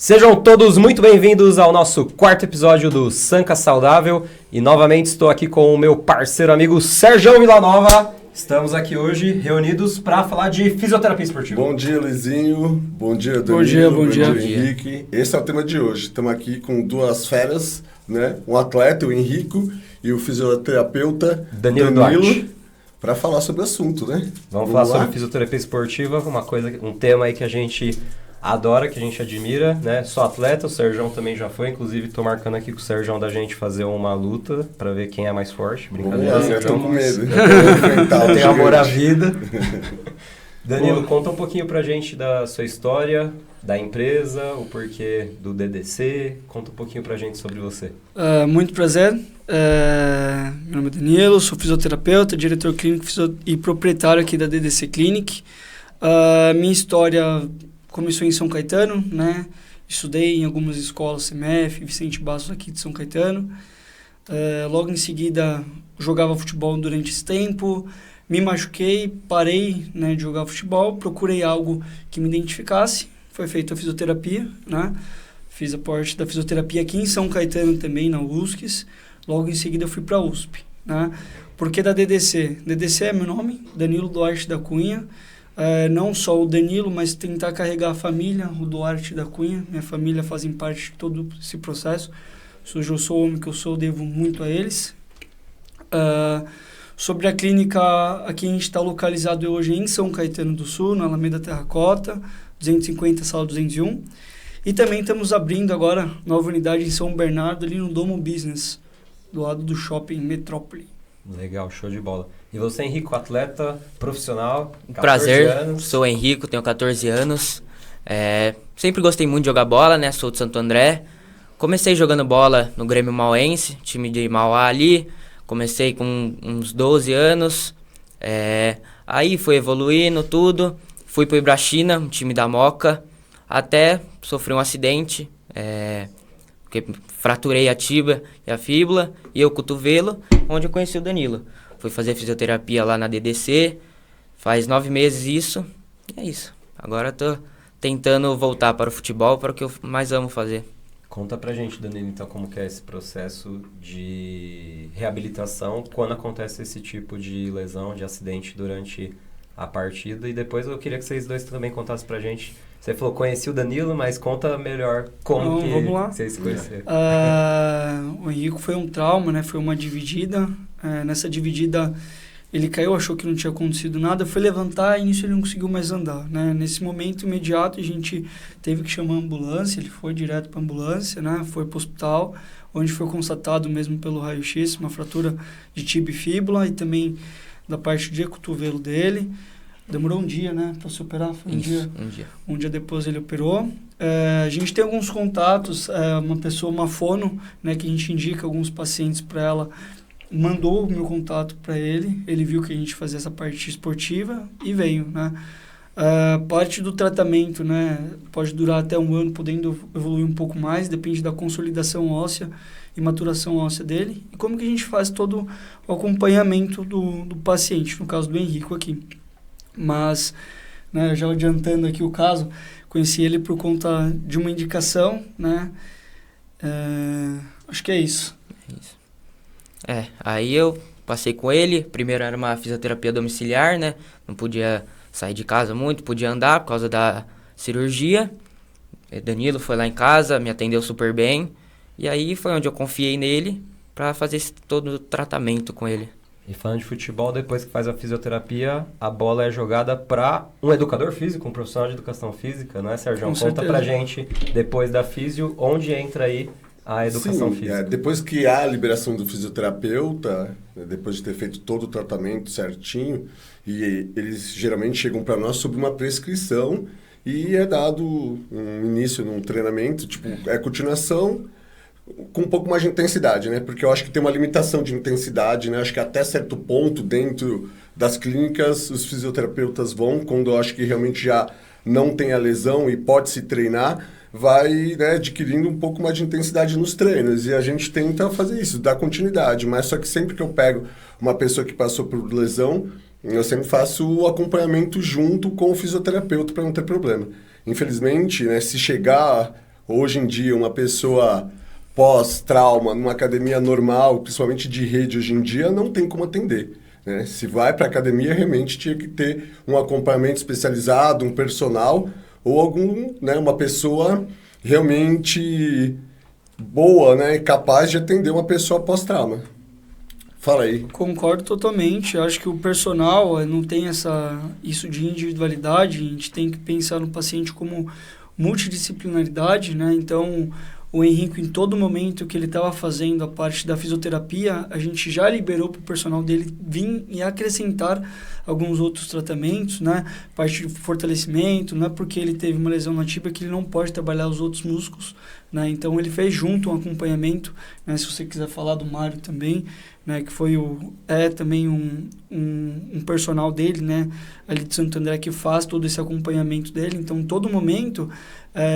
Sejam todos muito bem-vindos ao nosso quarto episódio do Sanca Saudável. E novamente estou aqui com o meu parceiro amigo Sérgio Villanova. Estamos aqui hoje reunidos para falar de fisioterapia esportiva. Bom dia, Luizinho. Bom dia, Danilo. Bom dia, Henrique. Esse é o tema de hoje. Estamos aqui com duas feras, né? Um atleta, o Henrico, e o fisioterapeuta Danilo, para falar sobre o assunto, né? Vamos falar sobre fisioterapia esportiva, um tema aí que a gente adora, que a gente admira, né? Sou atleta, o Sérgio também já foi, inclusive tô marcando aqui com o Sérgio da gente fazer uma luta para ver quem é mais forte. Brincadeira. Eu tô com medo. Tem amor à vida. Danilo, conta um pouquinho pra gente da sua história, da empresa, o porquê do DDC. Conta um pouquinho pra gente sobre você. Muito prazer. Meu nome é Danilo, sou fisioterapeuta, diretor clínico e proprietário aqui da DDC Clinic. Minha história começou em São Caetano, né? Estudei em algumas escolas, CMF, Vicente Bastos aqui de São Caetano. Logo em seguida, jogava futebol durante esse tempo. Me machuquei, parei, né, de jogar futebol, procurei algo que me identificasse. Foi feita a fisioterapia, né? Fiz a parte da fisioterapia aqui em São Caetano também, na USCS. Logo em seguida, eu fui para a USP, né? Por que da DDC? DDC é meu nome, Danilo Duarte da Cunha. Não só o Danilo, mas tentar carregar a família, o Duarte da Cunha. Minha família fazem parte de todo esse processo. Se hoje eu sou o homem que eu sou, devo muito a eles. Sobre a clínica, aqui a gente está localizado hoje em São Caetano do Sul, na Alameda Terracota, 250, sala 201. E também estamos abrindo agora nova unidade em São Bernardo, ali no Domo Business, do lado do Shopping Metrópole. Legal, show de bola. E você, Henrico, atleta profissional, 14 Prazer, anos. Sou Henrico, tenho 14 anos. Sempre gostei muito de jogar bola, né? Sou de Santo André. Comecei jogando bola no Grêmio Mauense, time de Mauá ali. Comecei com uns 12 anos. Aí fui evoluindo tudo. Fui pro Ibrachina, um time da Moca. Até sofri um acidente. Porque fraturei a tíbia e a fíbula e o cotovelo, onde eu conheci o Danilo. Fui fazer fisioterapia lá na DDC, faz 9 meses isso, e é isso. Agora tô tentando voltar para o futebol, para o que eu mais amo fazer. Conta pra gente, Danilo, então, como que é esse processo de reabilitação quando acontece esse tipo de lesão, de acidente durante a partida. E depois eu queria que vocês dois também contassem pra gente. Você falou, conheci o Danilo, mas conta melhor como que vocês se conheceram. O Henrico foi um trauma, né? Foi uma dividida. Nessa dividida, ele caiu, achou que não tinha acontecido nada, foi levantar e nisso ele não conseguiu mais andar, né? Nesse momento imediato, a gente teve que chamar a ambulância, ele foi direto para a ambulância, né? Foi para o hospital, onde foi constatado mesmo pelo raio-x uma fratura de tíbia e fíbula e também da parte de cotovelo dele. Demorou um dia, né, para se operar? Foi um dia. Um dia depois ele operou. A gente tem alguns contatos, uma fono, né, que a gente indica alguns pacientes para ela, mandou o meu contato para ele, ele viu que a gente fazia essa parte esportiva e veio, né. Parte do tratamento, né, pode durar até um ano, podendo evoluir um pouco mais, depende da consolidação óssea e maturação óssea dele, e como que a gente faz todo o acompanhamento do paciente, no caso do Henrico aqui. Mas, né, já adiantando aqui o caso, conheci ele por conta de uma indicação, né? Acho que é isso. Aí eu passei com ele. Primeiro era uma fisioterapia domiciliar, né? Não podia sair de casa muito, podia andar por causa da cirurgia. Danilo foi lá em casa, me atendeu super bem. E aí foi onde eu confiei nele para fazer todo o tratamento com ele. E falando de futebol, depois que faz a fisioterapia, a bola é jogada para um educador físico, um profissional de educação física, não é, Sérgio? Com Conta certeza. pra gente, depois da físio, onde entra aí a educação física. Depois que há a liberação do fisioterapeuta, depois de ter feito todo o tratamento certinho, e eles geralmente chegam para nós sob uma prescrição e é dado um início num treinamento, tipo, continuação com um pouco mais de intensidade, né? Porque eu acho que tem uma limitação de intensidade, né? Acho que até certo ponto dentro das clínicas os fisioterapeutas vão, quando eu acho que realmente já não tem a lesão e pode se treinar, vai, né, adquirindo um pouco mais de intensidade nos treinos. E a gente tenta fazer isso, dar continuidade. Mas só que sempre que eu pego uma pessoa que passou por lesão, eu sempre faço o acompanhamento junto com o fisioterapeuta para não ter problema. Infelizmente, né, se chegar Hoje em dia, uma pessoa pós-trauma, numa academia normal, principalmente de rede hoje em dia, não tem como atender. Né? Se vai para a academia, realmente tinha que ter um acompanhamento especializado, um personal, ou uma pessoa realmente boa, né, capaz de atender uma pessoa pós-trauma. Fala aí. Concordo totalmente. Eu acho que o personal não tem isso de individualidade. A gente tem que pensar no paciente como multidisciplinaridade, né? Então, o Henrique, em todo momento que ele estava fazendo a parte da fisioterapia, a gente já liberou para o personal dele vir e acrescentar alguns outros tratamentos, né? Parte de fortalecimento, não é porque ele teve uma lesão na tíbia que ele não pode trabalhar os outros músculos, né? Então, ele fez junto um acompanhamento, né? Se você quiser falar do Mário também, né? Que foi também um personal dele, né? Ali de Santo André, que faz todo esse acompanhamento dele. Então, todo momento,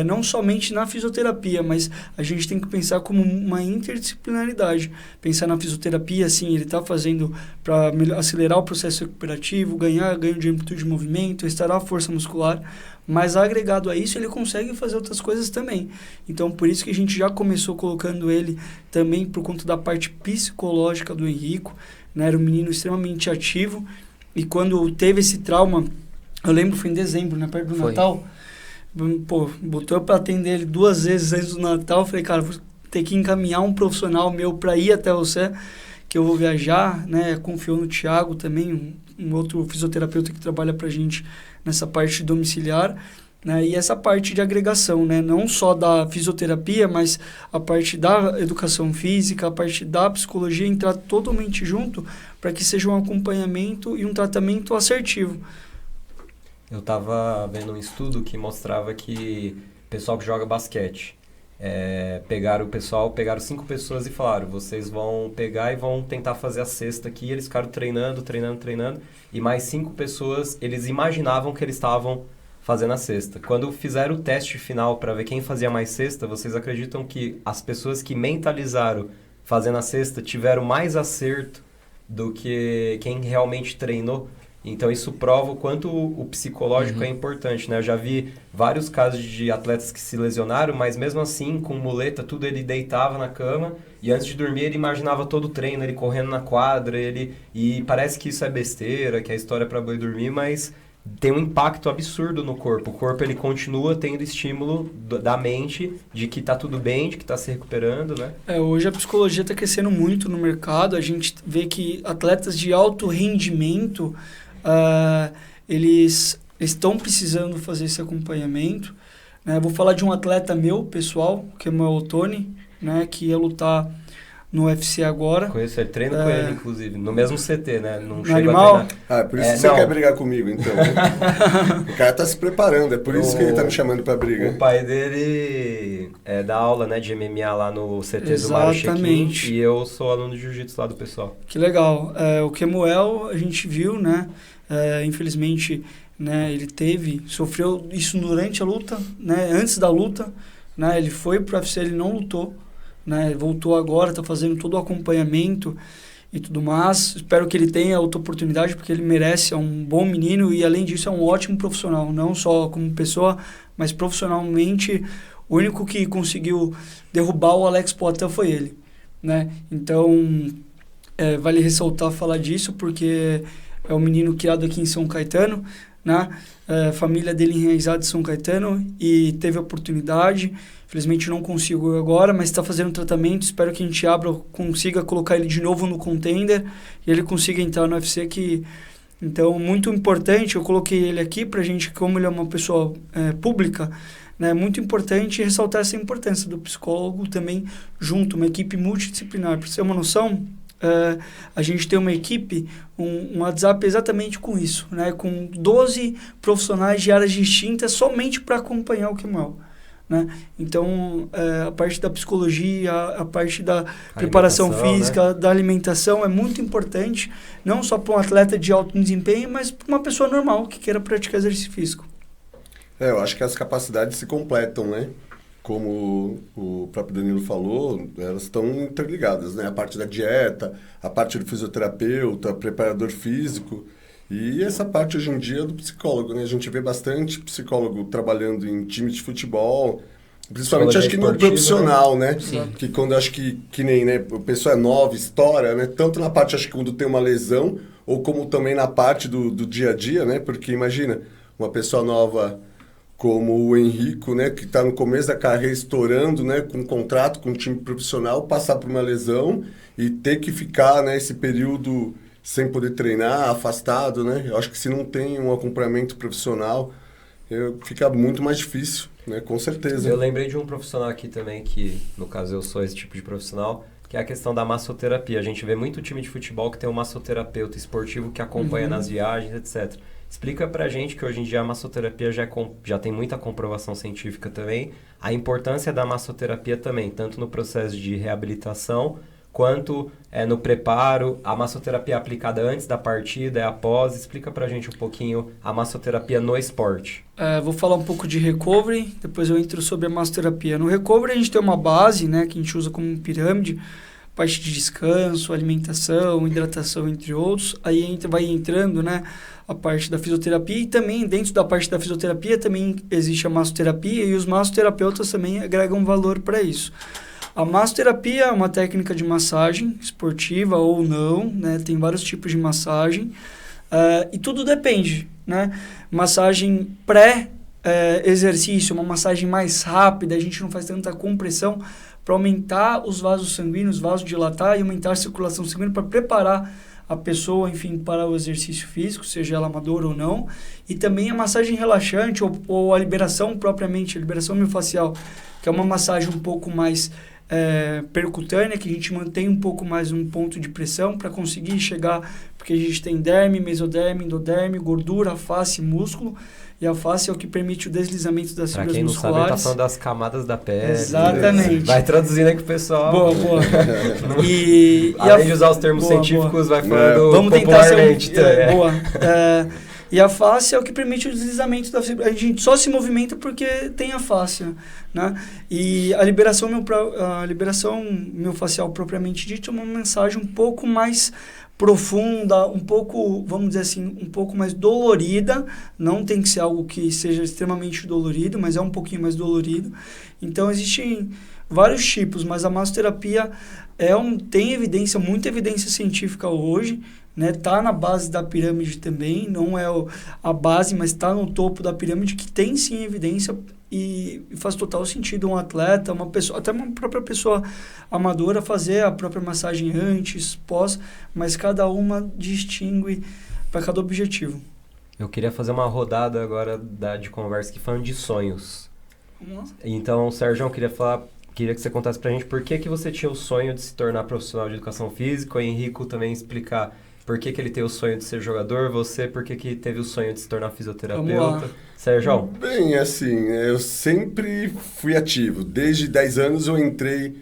não somente na fisioterapia, mas a gente tem que pensar como uma interdisciplinaridade. Pensar na fisioterapia, assim, ele está fazendo para acelerar o processo recuperativo, ganho de amplitude de movimento, restaurar a força muscular, mas agregado a isso, ele consegue fazer outras coisas também. Então, por isso que a gente já começou colocando ele também por conta da parte psicológica do Henrico, né? Era um menino extremamente ativo, e quando teve esse trauma, eu lembro, foi em dezembro, né? Perto do Natal, pô, botou para atender ele 2 vezes antes do Natal. Eu falei, cara, vou ter que encaminhar um profissional meu para ir até você, que eu vou viajar, né? Confiou no Thiago também, um outro fisioterapeuta que trabalha pra gente nessa parte domiciliar, né? E essa parte de agregação, né? Não só da fisioterapia, mas a parte da educação física, a parte da psicologia, entrar totalmente junto para que seja um acompanhamento e um tratamento assertivo. Eu estava vendo um estudo que mostrava que o pessoal que joga basquete, pegaram 5 pessoas e falaram, vocês vão pegar e vão tentar fazer a cesta aqui. Eles ficaram treinando, e mais 5 pessoas, eles imaginavam que eles estavam fazendo a cesta. Quando fizeram o teste final para ver quem fazia mais cesta, vocês acreditam que as pessoas que mentalizaram fazendo a cesta tiveram mais acerto do que quem realmente treinou? Então, isso prova o quanto o psicológico é importante, né? Eu já vi vários casos de atletas que se lesionaram, mas mesmo assim, com muleta, tudo, ele deitava na cama e antes de dormir ele imaginava todo o treino, ele correndo na quadra, e parece que isso é besteira, que a história é para boi dormir, mas tem um impacto absurdo no corpo. O corpo, ele continua tendo estímulo da mente de que tá tudo bem, de que tá se recuperando, né? Hoje a psicologia está crescendo muito no mercado. A gente vê que atletas de alto rendimento, eles estão precisando fazer esse acompanhamento, né? Vou falar de um atleta meu, pessoal, que é o meu Tony, né? Que ia lutar no UFC agora. Conheço ele, treino com ele, inclusive, no mesmo CT, né? Não chego Animal? a treinar. Por isso que você quer brigar comigo, então. O cara tá se preparando, é por isso que ele tá me chamando pra briga. O pai dele dá aula, né, de MMA lá no CT do Mário Chequim, e eu sou aluno de jiu-jitsu lá do pessoal. Que legal. O Kemuel, a gente viu, né? Infelizmente, né, ele sofreu isso durante a luta, né? Antes da luta, né? Ele foi pro UFC, ele não lutou, né? Voltou agora, está fazendo todo o acompanhamento e tudo mais. Espero que ele tenha outra oportunidade, porque ele merece, é um bom menino e, além disso, é um ótimo profissional, não só como pessoa, mas profissionalmente. O único que conseguiu derrubar o Alex Poitin foi ele, né? Então, vale ressaltar falar disso, porque é um menino criado aqui em São Caetano, né? Família dele enraizada em São Caetano, e teve a oportunidade. Infelizmente não consigo agora, mas está fazendo tratamento. Espero que a gente consiga colocar ele de novo no contender e ele consiga entrar no UFC. Então, muito importante, eu coloquei ele aqui para a gente, como ele é uma pessoa pública, né, muito importante ressaltar essa importância do psicólogo também junto, uma equipe multidisciplinar. Para você ter uma noção, a gente tem uma equipe, um WhatsApp exatamente com isso, né, com 12 profissionais de áreas distintas somente para acompanhar o Kemuel. Né? Então, a parte da psicologia, a parte da preparação física, né? Da alimentação é muito importante, não só para um atleta de alto desempenho, mas para uma pessoa normal que queira praticar exercício físico. Eu acho que as capacidades se completam, né? Como o próprio Danilo falou, elas estão interligadas, né? A parte da dieta, a parte do fisioterapeuta, preparador físico. E essa parte hoje em dia do psicólogo, né? A gente vê bastante psicólogo trabalhando em time de futebol, Principalmente acho que no esportiva, profissional, né? Sim. Que quando acho que nem, né? A pessoa é nova, estoura, né? Tanto na parte, acho que quando tem uma lesão, ou como também na parte do dia a dia, né? Porque imagina, uma pessoa nova como o Henrico, né? Que está no começo da carreira estourando, né? Com um contrato com um time profissional, passar por uma lesão e ter que ficar, né? Esse período sem poder treinar, afastado, né? Eu acho que se não tem um acompanhamento profissional, fica muito mais difícil, né? Com certeza. Eu lembrei de um profissional aqui também, que no caso eu sou esse tipo de profissional, que é a questão da massoterapia. A gente vê muito time de futebol que tem um massoterapeuta esportivo que acompanha nas viagens, etc. Explica pra gente que hoje em dia a massoterapia já tem muita comprovação científica também, a importância da massoterapia também, tanto no processo de reabilitação, quanto no preparo, a massoterapia aplicada antes da partida, após. Explica pra gente um pouquinho a massoterapia no esporte. Vou falar um pouco de recovery, depois eu entro sobre a massoterapia. No recovery a gente tem uma base, né, que a gente usa como pirâmide, parte de descanso, alimentação, hidratação, entre outros. Aí vai entrando, né, a parte da fisioterapia, e também dentro da parte da fisioterapia também existe a massoterapia, e os massoterapeutas também agregam valor para isso. A massoterapia é uma técnica de massagem esportiva ou não, né? Tem vários tipos de massagem, e tudo depende, né? Massagem pré-exercício, uma massagem mais rápida, a gente não faz tanta compressão para aumentar os vasos sanguíneos, vasodilatar e aumentar a circulação sanguínea para preparar a pessoa, enfim, para o exercício físico, seja ela amadora ou não. E também a massagem relaxante ou a liberação propriamente, a liberação miofascial, que é uma massagem um pouco mais percutânea, que a gente mantém um pouco mais um ponto de pressão para conseguir chegar, porque a gente tem derme, mesoderme, endoderme, gordura, face, músculo, e a face é o que permite o deslizamento das fibras musculares. Pra quem não sabe, ele tá falando das camadas da pele. Exatamente. Vai traduzindo aí com o pessoal. Boa. Além de usar os termos científicos, vai falando Vamos popularmente. Tentar ser boa. E a face é o que permite o deslizamento da fibra. A gente só se movimenta porque tem a face, né? E a liberação miofascial propriamente dita é uma mensagem um pouco mais profunda, um pouco, vamos dizer assim, um pouco mais dolorida. Não tem que ser algo que seja extremamente dolorido, mas é um pouquinho mais dolorido. Então, existem vários tipos, mas a massoterapia tem evidência, muita evidência científica hoje, né? Tá na base da pirâmide também, não é a base, mas está no topo da pirâmide, que tem sim evidência e faz total sentido um atleta, uma pessoa, até uma própria pessoa amadora fazer a própria massagem antes, pós, mas cada uma distingue para cada objetivo. Eu queria fazer uma rodada agora de conversa aqui falando de sonhos. Vamos lá. Então, Sérgio, eu queria que você contasse pra gente por que você tinha o sonho de se tornar profissional de educação física, o Henrico também explicar por que ele tem o sonho de ser jogador, você por que teve o sonho de se tornar fisioterapeuta. Sérgio? Bem, assim, eu sempre fui ativo. Desde 10 anos eu entrei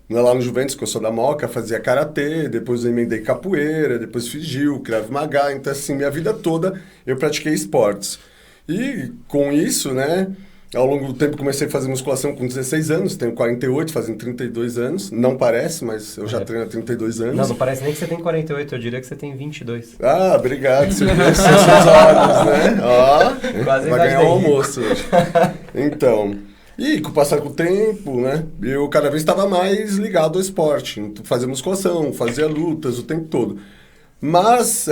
lá no Juventus, que eu sou da Moca, fazia karatê, depois eu emendei capoeira, depois fiz Jiu, Krav Maga. Então, assim, minha vida toda eu pratiquei esportes. E com isso, né, ao longo do tempo comecei a fazer musculação com 16 anos, tenho 48, fazendo 32 anos. Não parece, mas eu já treino há 32 anos. Não parece nem que você tem 48, eu diria que você tem 22. Ah, obrigado, você viu seus olhos, né? Ó, quase vai ganhar um almoço hoje. Então, e com o passar do tempo, né, eu cada vez estava mais ligado ao esporte. Fazia musculação, fazia lutas o tempo todo. Mas,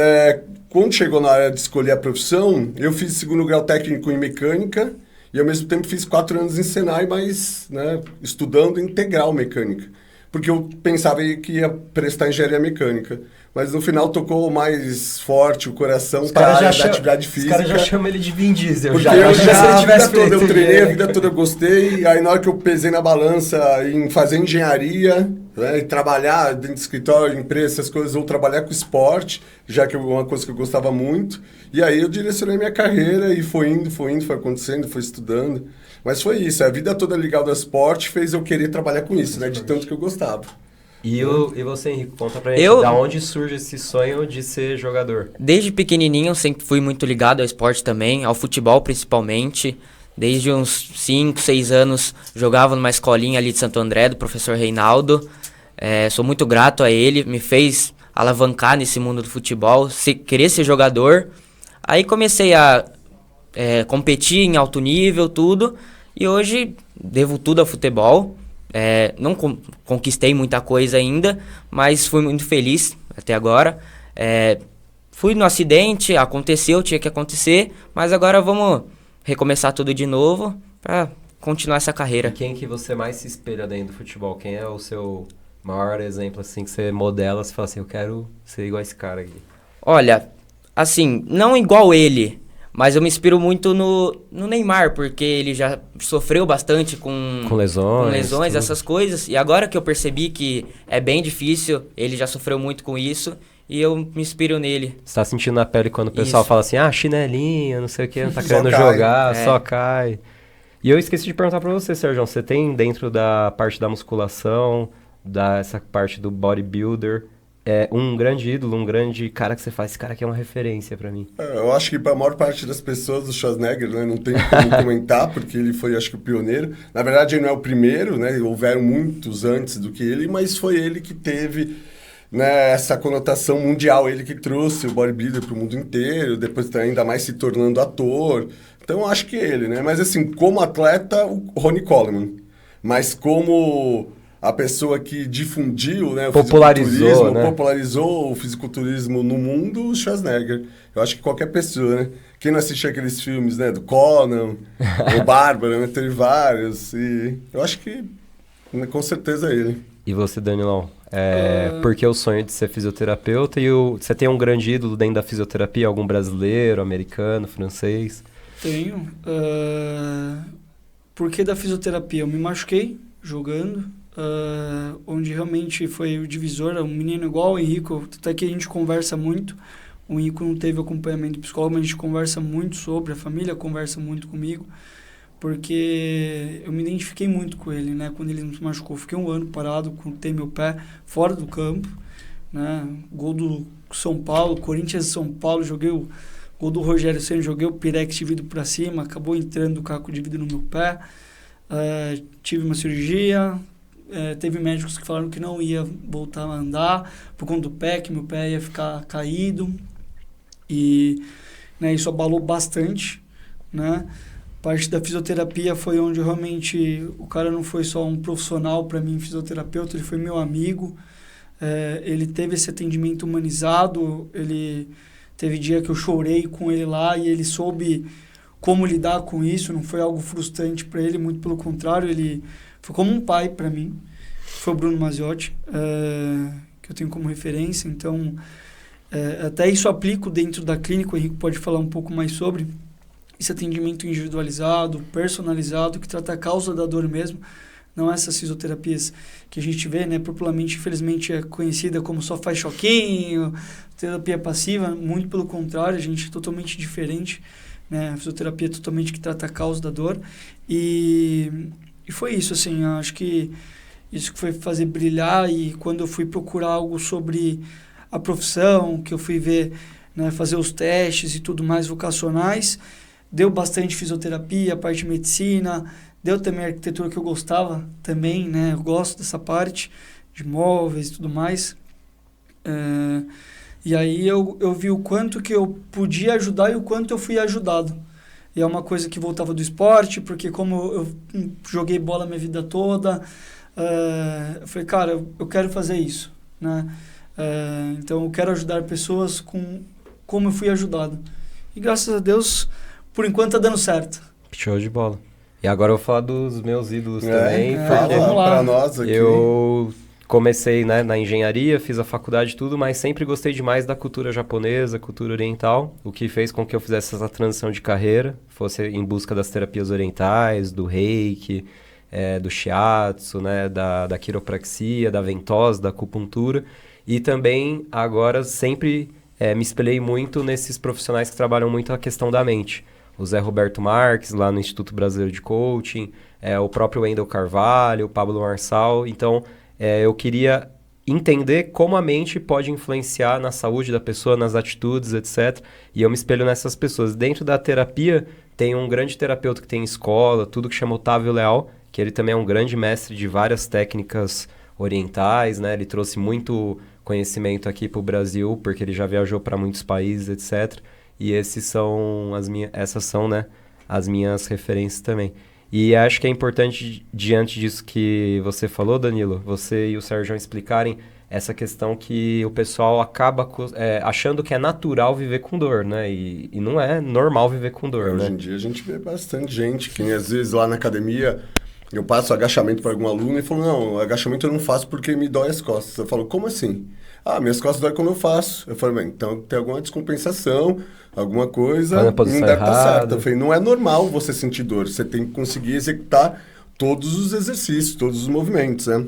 quando chegou na hora de escolher a profissão, eu fiz segundo grau técnico em mecânica, e ao mesmo tempo fiz 4 anos em Senai, mas, né, estudando integral mecânica. Porque eu pensava que ia prestar engenharia mecânica. Mas no final tocou mais forte o coração para a área da atividade física. Os caras já chamam ele de Vin Diesel. Porque eu treinei, a vida toda eu gostei. Aí na hora que eu pesei na balança em fazer engenharia, né, e trabalhar dentro do escritório, empresa, essas coisas, ou trabalhar com esporte, já que é uma coisa que eu gostava muito. E aí eu direcionei minha carreira e foi indo, foi acontecendo, foi estudando. Mas foi isso, a vida toda ligada ao esporte fez eu querer trabalhar com isso, né, de tanto que eu gostava. E você, Henrique, conta pra gente, da onde surge esse sonho de ser jogador? Desde pequenininho eu sempre fui muito ligado ao esporte também, ao futebol principalmente. Desde uns 5, 6 anos jogava numa escolinha ali de Santo André, do professor Reinaldo. Sou muito grato a ele, me fez alavancar nesse mundo do futebol, querer ser jogador. Aí comecei a competir em alto nível, tudo. E hoje devo tudo ao futebol. Não conquistei muita coisa ainda, mas fui muito feliz até agora. Fui no acidente, aconteceu, tinha que acontecer, mas agora vamos recomeçar tudo de novo para continuar essa carreira. E quem que você mais se espelha dentro do futebol? Quem é o seu maior exemplo, assim, que você modela, você fala assim, eu quero ser igual a esse cara aqui? Olha, assim, não igual ele, mas eu me inspiro muito no Neymar, porque ele já sofreu bastante com lesões, tudo. essas coisas. E agora que eu percebi que é bem difícil, ele já sofreu muito com isso, e eu me inspiro nele. Você tá sentindo na pele quando o pessoal fala assim, chinelinho, não sei o que, não tá Só querendo cai. jogar, só cai. E eu esqueci de perguntar pra você, Sérgio, você tem dentro da parte da musculação, essa parte do bodybuilder, um grande ídolo, um grande cara que você faz, esse cara aqui é uma referência pra mim? Eu acho que para a maior parte das pessoas, o Schwarzenegger, né, não tem como comentar, porque ele foi, acho que, o pioneiro. Na verdade, ele não é o primeiro, né, houveram muitos antes do que ele, mas foi ele que teve, né, essa conotação mundial, ele que trouxe o bodybuilder para o mundo inteiro, depois tá ainda mais se tornando ator. Então, eu acho que ele, né? Mas, assim, como atleta, o Ronnie Coleman. Mas como a pessoa que difundiu, né, o Popularizou, né? popularizou o fisiculturismo no mundo, o Schwarzenegger. Eu acho que qualquer pessoa, né? Quem não assistiu aqueles filmes, né, do Conan, o Bárbara, né, teve vários. E eu acho que, né, com certeza, ele. E você, Danilão? Por que o sonho de ser fisioterapeuta? E você tem um grande ídolo dentro da fisioterapia? Algum brasileiro, americano, francês? Tenho. Por que da fisioterapia? Eu me machuquei jogando, onde realmente foi o divisor. Um menino igual o Henrico, até que a gente conversa muito. O Henrico não teve acompanhamento psicólogo, mas a gente conversa muito sobre, a família conversa muito comigo, porque eu me identifiquei muito com ele, né? Quando ele se machucou, fiquei um ano parado, cortei meu pé fora do campo, né? Gol do São Paulo, Corinthians e São Paulo, joguei o gol do Rogério Ceni, joguei o Pirex de vidro para cima, acabou entrando o caco de vidro no meu pé. Tive uma cirurgia, teve médicos que falaram que não ia voltar a andar por conta do pé, que meu pé ia ficar caído. E, né, isso abalou bastante, né? Parte da fisioterapia foi onde realmente o cara não foi só um profissional para mim, fisioterapeuta, ele foi meu amigo. Ele teve esse atendimento humanizado, ele teve dia que eu chorei com ele lá e ele soube como lidar com isso, não foi algo frustrante para ele, muito pelo contrário, ele foi como um pai para mim. Foi o Bruno Maziotti, que eu tenho como referência, então até isso aplico dentro da clínica, o Henrique pode falar um pouco mais sobre esse atendimento individualizado, personalizado, que trata a causa da dor mesmo, não essas fisioterapias que a gente vê, né, popularmente, infelizmente, é conhecida como só faz choquinho, terapia passiva, muito pelo contrário, a gente é totalmente diferente, né, a fisioterapia é totalmente que trata a causa da dor, e foi isso, assim, acho que isso que foi fazer brilhar, e quando eu fui procurar algo sobre a profissão, que eu fui ver, né, fazer os testes e tudo mais vocacionais, deu bastante fisioterapia, a parte de medicina, deu também a arquitetura que eu gostava também, né? Eu gosto dessa parte de móveis e tudo mais. E aí eu vi o quanto que eu podia ajudar e o quanto eu fui ajudado. E é uma coisa que voltava do esporte, porque como eu joguei bola minha vida toda, eu falei, cara, eu quero fazer isso, né? Então eu quero ajudar pessoas como eu fui ajudado. E graças a Deus, por enquanto tá dando certo. Show de bola. E agora eu vou falar dos meus ídolos também. Vamos lá. Pra nós aqui. Eu comecei, né, na engenharia, fiz a faculdade e tudo, mas sempre gostei demais da cultura japonesa, cultura oriental, o que fez com que eu fizesse essa transição de carreira, fosse em busca das terapias orientais, do reiki, do shiatsu, né, da quiropraxia, da ventosa, da acupuntura. E também, agora, sempre me espelhei muito nesses profissionais que trabalham muito a questão da mente. O Zé Roberto Marques, lá no Instituto Brasileiro de Coaching, o próprio Wendel Carvalho, o Pablo Marçal. Então, eu queria entender como a mente pode influenciar na saúde da pessoa, nas atitudes, etc. E eu me espelho nessas pessoas. Dentro da terapia, tem um grande terapeuta que tem escola, tudo que chama Otávio Leal, que ele também é um grande mestre de várias técnicas orientais, né? Ele trouxe muito conhecimento aqui para o Brasil, porque ele já viajou para muitos países, etc. E essas são, né, as minhas referências também. E acho que é importante, diante disso que você falou, Danilo, você e o Sérgio explicarem essa questão que o pessoal acaba achando que é natural viver com dor, né? E não é normal viver com dor, né? Hoje em dia a gente vê bastante gente que às vezes lá na academia eu passo agachamento para algum aluno e falo, não, agachamento eu não faço porque me dói as costas. Eu falo, como assim? Ah, minhas costas dói quando eu faço. Eu falo, bem, então tem alguma descompensação, alguma coisa, Tá na não posição deve estar errada. certo. Eu falei, não é normal você sentir dor, você tem que conseguir executar todos os exercícios, todos os movimentos, né?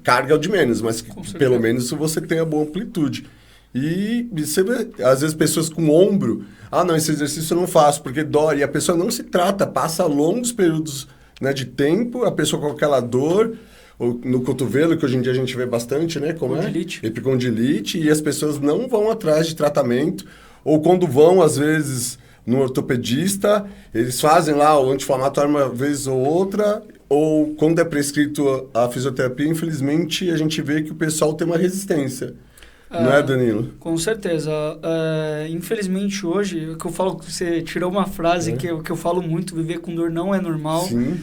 Carga é o de menos, mas pelo menos você tem a boa amplitude. E você vê, às vezes, pessoas com ombro, ah, não, esse exercício eu não faço porque dói. E a pessoa não se trata, passa longos períodos, né, de tempo, a pessoa com aquela dor, ou no cotovelo, que hoje em dia a gente vê bastante, né? Como Condilite. Epicondilite, e as pessoas não vão atrás de tratamento, ou quando vão, às vezes, no ortopedista, eles fazem lá o anti-inflamatório uma vez ou outra, ou quando é prescrito a fisioterapia, infelizmente, a gente vê que o pessoal tem uma resistência. Não é, Danilo? Com certeza. Infelizmente, hoje, o que eu falo, você tirou uma frase que eu falo muito, viver com dor não é normal. Sim.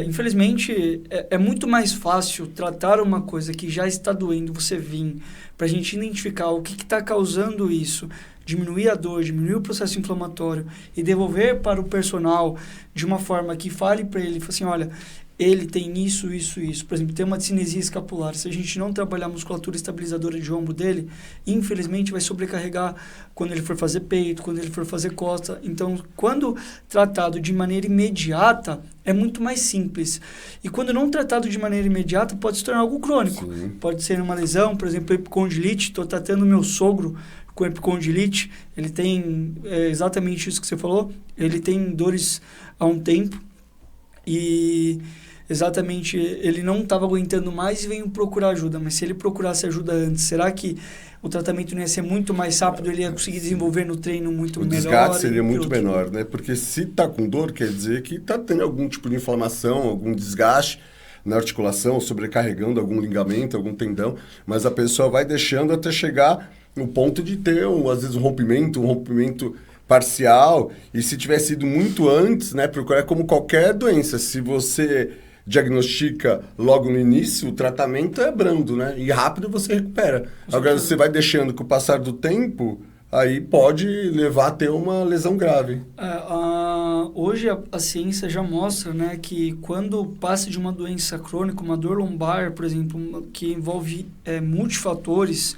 Infelizmente, é muito mais fácil tratar uma coisa que já está doendo, você vir, para a gente identificar o que está causando isso, diminuir a dor, diminuir o processo inflamatório e devolver para o personal de uma forma que fale para ele, assim, olha, ele tem isso, isso, isso. Por exemplo, tem uma cinesia escapular. Se a gente não trabalhar a musculatura estabilizadora de ombro dele, infelizmente vai sobrecarregar quando ele for fazer peito, quando ele for fazer costa. Então, quando tratado de maneira imediata, é muito mais simples. E quando não tratado de maneira imediata, pode se tornar algo crônico. Sim. Pode ser uma lesão, por exemplo, epicondilite. Estou tratando meu sogro com epicondilite. Ele tem exatamente isso que você falou. Ele tem dores há um tempo. E exatamente, ele não estava aguentando mais e veio procurar ajuda. Mas se ele procurasse ajuda antes, será que o tratamento não ia ser muito mais rápido? Ele ia conseguir desenvolver no treino muito melhor? O desgaste seria muito menor, né? Porque se está com dor, quer dizer que está tendo algum tipo de inflamação, algum desgaste na articulação, sobrecarregando algum ligamento, algum tendão. Mas a pessoa vai deixando até chegar no ponto de ter, às vezes, um rompimento parcial, e se tivesse sido muito antes, né, procurar como qualquer doença. Se você diagnostica logo no início, o tratamento é brando, né, e rápido você recupera. Agora, você vai deixando com o passar do tempo, aí pode levar a ter uma lesão grave. Hoje a ciência já mostra, né, que quando passa de uma doença crônica, uma dor lombar, por exemplo, que envolve multifatores,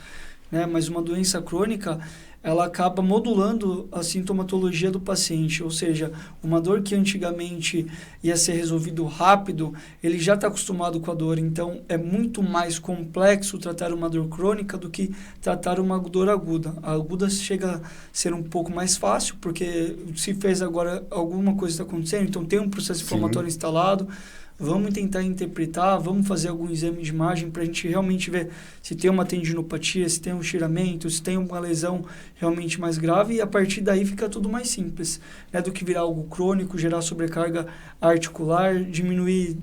né, mas uma doença crônica, ela acaba modulando a sintomatologia do paciente, ou seja, uma dor que antigamente ia ser resolvido rápido, ele já está acostumado com a dor, então é muito mais complexo tratar uma dor crônica do que tratar uma dor aguda. A aguda chega a ser um pouco mais fácil, porque se fez agora alguma coisa está acontecendo, então tem um processo inflamatório instalado. Vamos tentar interpretar, vamos fazer algum exame de imagem para a gente realmente ver se tem uma tendinopatia, se tem um estiramento, se tem uma lesão realmente mais grave, e a partir daí fica tudo mais simples, né, do que virar algo crônico, gerar sobrecarga articular, diminuir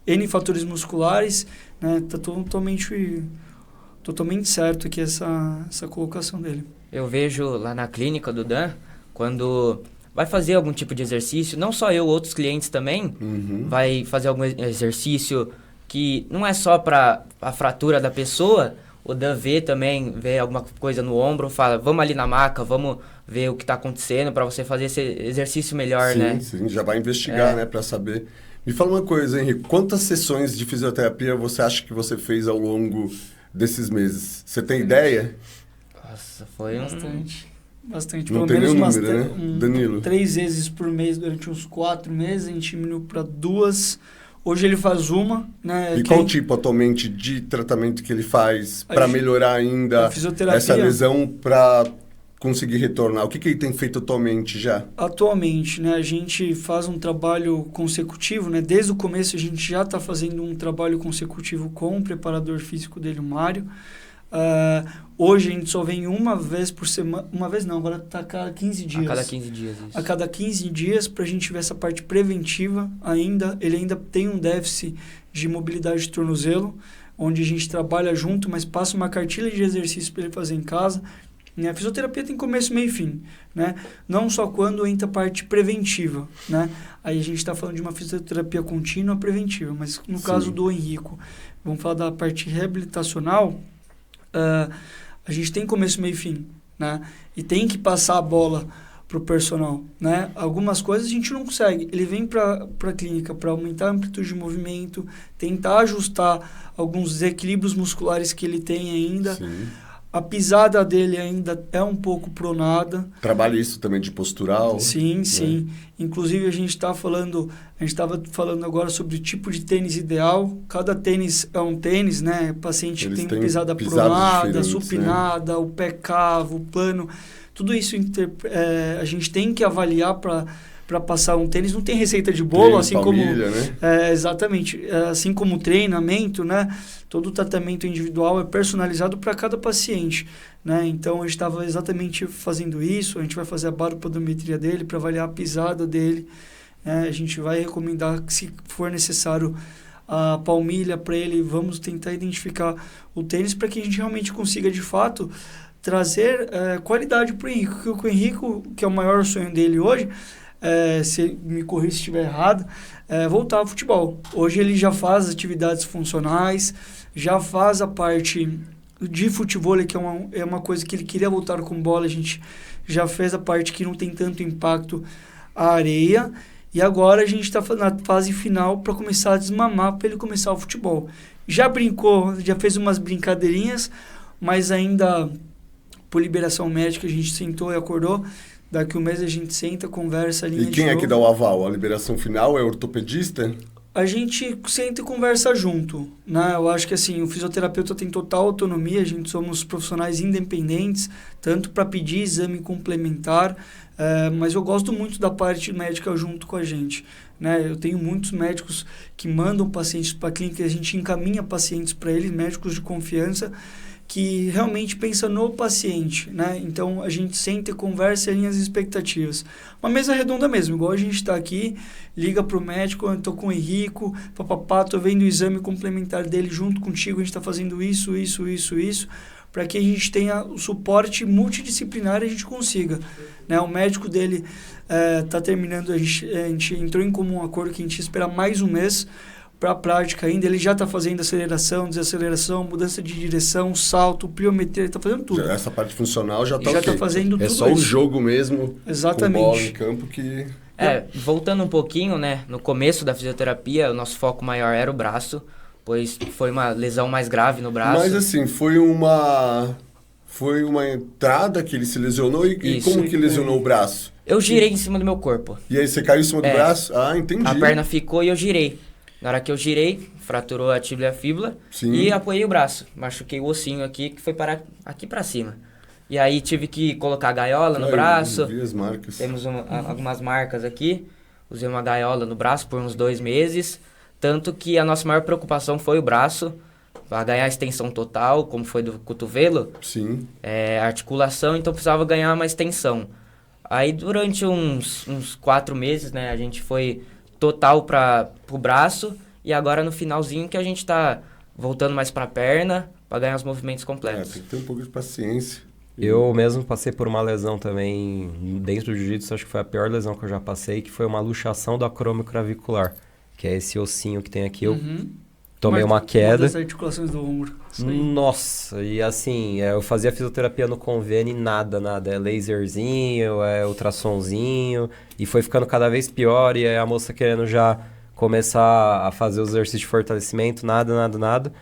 N fatores musculares, né, tá totalmente certo aqui essa colocação dele. Eu vejo lá na clínica do Dan, quando vai fazer algum tipo de exercício, não só eu, outros clientes também, vai fazer algum exercício que não é só para a fratura da pessoa, o Dan vê alguma coisa no ombro, fala, vamos ali na maca, vamos ver o que está acontecendo para você fazer esse exercício melhor, né? Sim, já vai investigar, né, para saber. Me fala uma coisa, Henrique, quantas sessões de fisioterapia você acha que você fez ao longo desses meses? Você tem ideia? Nossa, foi Bastante. Não Pelo tem menos nenhum número, né, Danilo? 3 vezes por mês durante uns 4 meses, a gente diminuiu para 2. Hoje ele faz uma, né? E qual tipo atualmente de tratamento que ele faz para melhorar ainda essa lesão, para conseguir retornar? O que ele tem feito atualmente já? Atualmente, né, a gente faz um trabalho consecutivo, né? Desde o começo a gente já está fazendo um trabalho consecutivo com o preparador físico dele, o Mário. Hoje a gente só vem uma vez por semana, agora está a cada 15 dias. A cada 15 dias, isso. A cada 15 dias, para a gente ver essa parte preventiva ainda. Ele ainda tem um déficit de mobilidade de tornozelo, onde a gente trabalha junto, mas passa uma cartilha de exercício para ele fazer em casa. A fisioterapia tem começo, meio e fim, né? Não só quando entra a parte preventiva, né? Aí a gente está falando de uma fisioterapia contínua preventiva, mas no caso do Henrico, vamos falar da parte reabilitacional, a gente tem começo, meio e fim, né? E tem que passar a bola para o personal, né? Algumas coisas a gente não consegue. Ele vem para a clínica para aumentar a amplitude de movimento, tentar ajustar alguns desequilíbrios musculares que ele tem ainda. Sim. A pisada dele ainda é um pouco pronada. Trabalha isso também de postural? Sim, né? sim. Inclusive a gente estava falando agora sobre o tipo de tênis ideal. Cada tênis é um tênis, né? O paciente Eles tem têm pisada pisadas pronada, diferentes, supinada, o pé cavo, o plano. Tudo isso a gente tem que avaliar para passar um tênis. Não tem receita de bolo, Tênis, assim palmilha, como... né? Exatamente. Assim como o treinamento, né? Todo o tratamento individual é personalizado para cada paciente, né? Então, a gente estava exatamente fazendo isso. A gente vai fazer a baropodometria dele para avaliar a pisada dele. Né? A gente vai recomendar que, se for necessário, a palmilha para ele. Vamos tentar identificar o tênis para que a gente realmente consiga, de fato, trazer qualidade para o Henrico. Porque o Henrico, que é o maior sonho dele hoje, se me corrija se estiver errado, voltar ao futebol. Hoje ele já faz atividades funcionais, já faz a parte de futebol, que é uma coisa que ele queria voltar com bola. A gente já fez a parte que não tem tanto impacto, a areia, e agora a gente está na fase final para começar a desmamar, para ele começar o futebol. Já brincou, já fez umas brincadeirinhas, mas ainda por liberação médica a gente sentou e acordou. Daqui um mês a gente senta, conversa, linha E quem de é que dá o aval? A liberação final é o ortopedista? A gente senta e conversa junto, né? Eu acho que assim, o fisioterapeuta tem total autonomia, a gente somos profissionais independentes, tanto para pedir exame complementar, mas eu gosto muito da parte médica junto com a gente, né? Eu tenho muitos médicos que mandam pacientes para a clínica, a gente encaminha pacientes para eles, médicos de confiança, que realmente pensa no paciente, né? Então, a gente senta e conversa e alinha as expectativas. Uma mesa redonda mesmo, igual a gente está aqui, liga para o médico, eu estou com o Henrico, papapá, estou vendo o exame complementar dele junto contigo, a gente está fazendo isso, para que a gente tenha o suporte multidisciplinar e a gente consiga. Né? O médico dele está terminando, a gente entrou em comum acordo que a gente ia esperar mais um mês para a prática ainda. Ele já está fazendo aceleração, desaceleração, mudança de direção, salto, pliometria, ele está fazendo tudo. Essa parte funcional já está Já está fazendo tudo isso. É só o jogo mesmo, exatamente, com bola em campo que... Voltando um pouquinho, né? No começo da fisioterapia, o nosso foco maior era o braço, pois foi uma lesão mais grave no braço. Mas assim, foi uma entrada que ele se lesionou e como que lesionou o braço? Eu girei em cima do meu corpo. E aí você caiu em cima do braço? Ah, entendi. A perna ficou e eu girei. Na hora que eu girei, fraturou a tíbia e a fíbula. Sim. E apoiei o braço. Machuquei o ossinho aqui, que foi parar aqui pra cima. E aí tive que colocar gaiola no braço. Eu vi as marcas. Temos algumas marcas aqui. Usei uma gaiola no braço por uns 2 meses. Tanto que a nossa maior preocupação foi o braço. Para ganhar a extensão total, como foi do cotovelo. Sim. Articulação, então precisava ganhar uma extensão. Aí durante uns 4 meses, né, a gente foi total para o braço, e agora no finalzinho que a gente tá voltando mais para a perna para ganhar os movimentos completos. Tem que ter um pouco de paciência. Eu mesmo passei por uma lesão também dentro do jiu-jitsu, acho que foi a pior lesão que eu já passei, que foi uma luxação do acromioclavicular, que é esse ossinho que tem aqui. Eu tomei uma queda. Uma das articulações do ombro. Nossa, e assim, eu fazia fisioterapia no convênio e nada. É laserzinho, é ultrassomzinho, e foi ficando cada vez pior, e aí a moça querendo já começar a fazer os exercícios de fortalecimento, nada.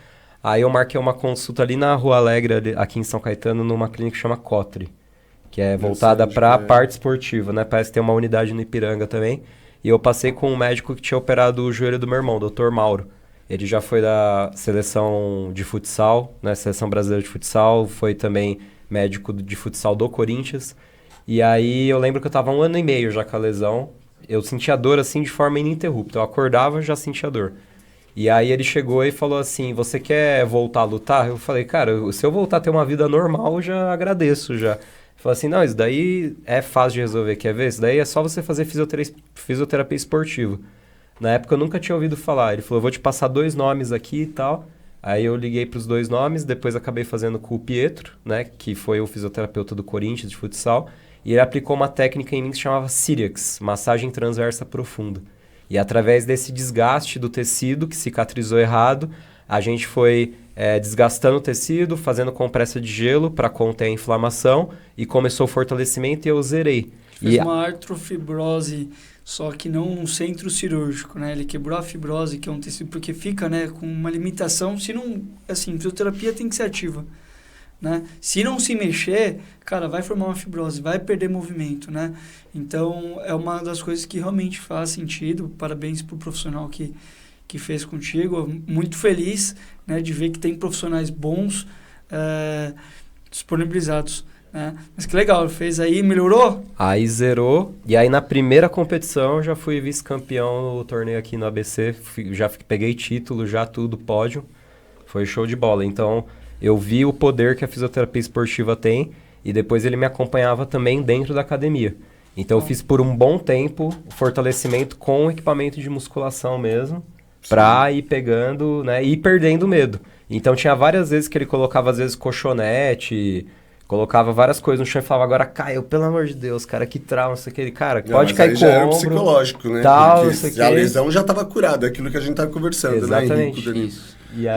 Aí eu marquei uma consulta ali na Rua Alegre, aqui em São Caetano, numa clínica que chama Cotre, que é voltada para a parte esportiva, né? Parece que tem uma unidade no Ipiranga também. E eu passei com um médico que tinha operado o joelho do meu irmão, o Dr. Mauro. Ele já foi da seleção de futsal, né? Seleção brasileira de futsal, foi também médico de futsal do Corinthians. E aí eu lembro que eu tava 1 ano e meio já com a lesão. Eu sentia dor assim de forma ininterrupta. Eu acordava e já sentia dor. E aí ele chegou e falou assim, você quer voltar a lutar? Eu falei, cara, se eu voltar a ter uma vida normal, eu já agradeço já. Ele falou assim, não, isso daí é fácil de resolver, quer ver? Isso daí é só você fazer fisioterapia esportiva. Na época eu nunca tinha ouvido falar. Ele falou, eu vou te passar 2 nomes aqui e tal. Aí eu liguei para os 2 nomes, depois acabei fazendo com o Pietro, né, que foi o fisioterapeuta do Corinthians de futsal, e ele aplicou uma técnica em mim que se chamava Cyriax, massagem transversa profunda. E através desse desgaste do tecido, que cicatrizou errado, a gente foi desgastando o tecido, fazendo compressa de gelo para conter a inflamação, e começou o fortalecimento e eu zerei. Fez uma artrofibrose, só que não um centro cirúrgico, né? Ele quebrou a fibrose, que é um tecido, porque fica, né, com uma limitação. Se não, assim, fisioterapia tem que ser ativa, né? Se não se mexer, cara, vai formar uma fibrose, vai perder movimento, né? Então, é uma das coisas que realmente faz sentido. Parabéns pro profissional que fez contigo. Muito feliz, né, de ver que tem profissionais bons disponibilizados. Mas que legal, fez aí, melhorou? Aí zerou, e aí na primeira competição eu já fui vice-campeão no torneio aqui no ABC, peguei título, já tudo, pódio, foi show de bola. Então eu vi o poder que a fisioterapia esportiva tem, e depois ele me acompanhava também dentro da academia. Então eu fiz por um bom tempo o fortalecimento com equipamento de musculação mesmo, pra ir pegando, né, e ir perdendo medo. Então tinha várias vezes que ele colocava, às vezes, colchonete, colocava várias coisas no chão e falava, agora caiu, pelo amor de Deus, cara, que trauma, isso aqui. Cara, pode cair com o ombro. Era psicológico, né? Tal, porque a lesão já estava curada, é aquilo que a gente estava conversando, exatamente, né, Henrico?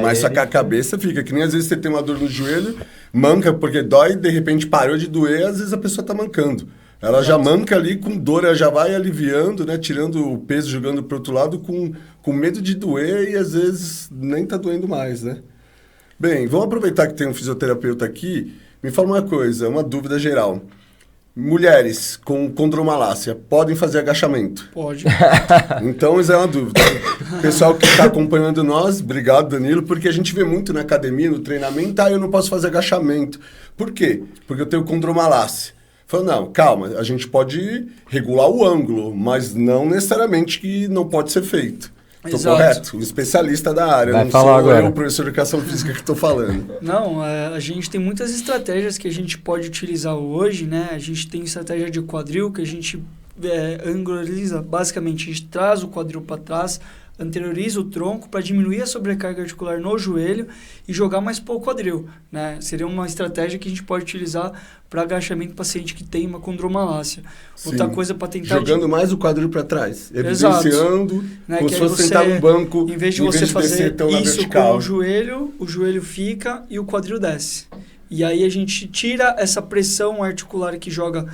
Mas só que a cabeça fica, que nem às vezes você tem uma dor no joelho, manca porque dói, de repente parou de doer, às vezes a pessoa tá mancando. Ela já manca ali com dor, ela já vai aliviando, né? Tirando o peso, jogando pro outro lado com medo de doer e às vezes nem tá doendo mais, né? Bem, vamos aproveitar que tem um fisioterapeuta aqui. Me fala uma coisa, uma dúvida geral. Mulheres com condromalácia podem fazer agachamento? Pode. Então, isso é uma dúvida. Pessoal que está acompanhando nós, obrigado, Danilo, porque a gente vê muito na academia, no treinamento, eu não posso fazer agachamento. Por quê? Porque eu tenho condromalácia. Falei, não, calma, a gente pode regular o ângulo, mas não necessariamente que não pode ser feito. Estou correto? Um especialista da área. Vai não falar sou agora. Eu, o professor de educação física, que estou falando. Não, a gente tem muitas estratégias que a gente pode utilizar hoje, né? A gente tem estratégia de quadril, que a gente angulariza, basicamente, a gente traz o quadril para trás, anterioriza o tronco para diminuir a sobrecarga articular no joelho e jogar mais para o quadril, né? Seria uma estratégia que a gente pode utilizar para agachamento paciente que tem uma condromalácia. Outra coisa para tentar... Jogando mais o quadril para trás, evidenciando, né? como que se fosse sentar num banco, em vez de você fazer isso vertical. com o joelho fica e o quadril desce. E aí a gente tira essa pressão articular que joga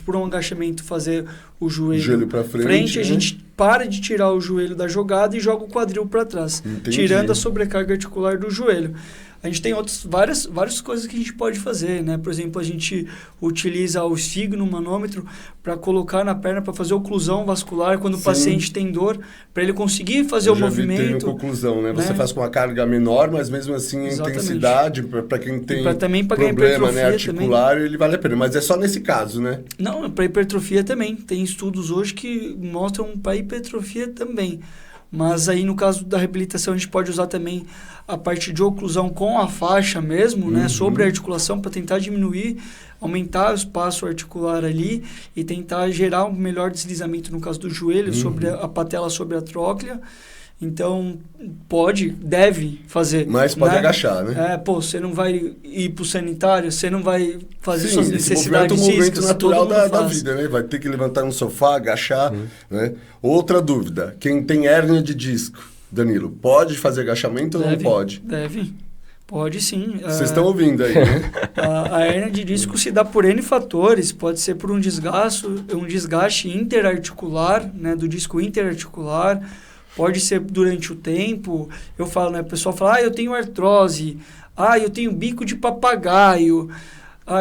por um agachamento fazer o joelho para frente, a gente para de tirar o joelho da jogada e joga o quadril para trás, tirando a sobrecarga articular do joelho. A gente tem várias coisas que a gente pode fazer, né? Por exemplo, a gente utiliza o esfigmomanômetro para colocar na perna para fazer oclusão vascular quando o paciente tem dor, para ele conseguir fazer o movimento. Tem oclusão, né? Você faz com uma carga menor, mas mesmo assim a intensidade, para quem tem problema, né, articular, também. Ele vale a pena. Mas é só nesse caso, né? Não, para hipertrofia também. Tem estudos hoje que mostram para hipertrofia também. Mas aí, no caso da reabilitação, a gente pode usar também a parte de oclusão com a faixa mesmo, né? Sobre a articulação, para tentar diminuir, aumentar o espaço articular ali e tentar gerar um melhor deslizamento, no caso do joelho, sobre a patela sobre a tróclea. Então, deve fazer. Mas pode agachar, né? Você não vai ir pro sanitário, você não vai fazer suas necessidades físicas. É um movimento natural da vida, né? Vai ter que levantar no sofá, agachar, né? Outra dúvida, quem tem hérnia de disco, Danilo, pode fazer agachamento ou não pode? Deve. Pode sim. Vocês estão ouvindo aí, né? A hérnia de disco se dá por N fatores. Pode ser por um desgaste interarticular, né? Do disco interarticular. Pode ser durante o tempo. Eu falo, né? O pessoal fala, eu tenho artrose. Eu tenho bico de papagaio.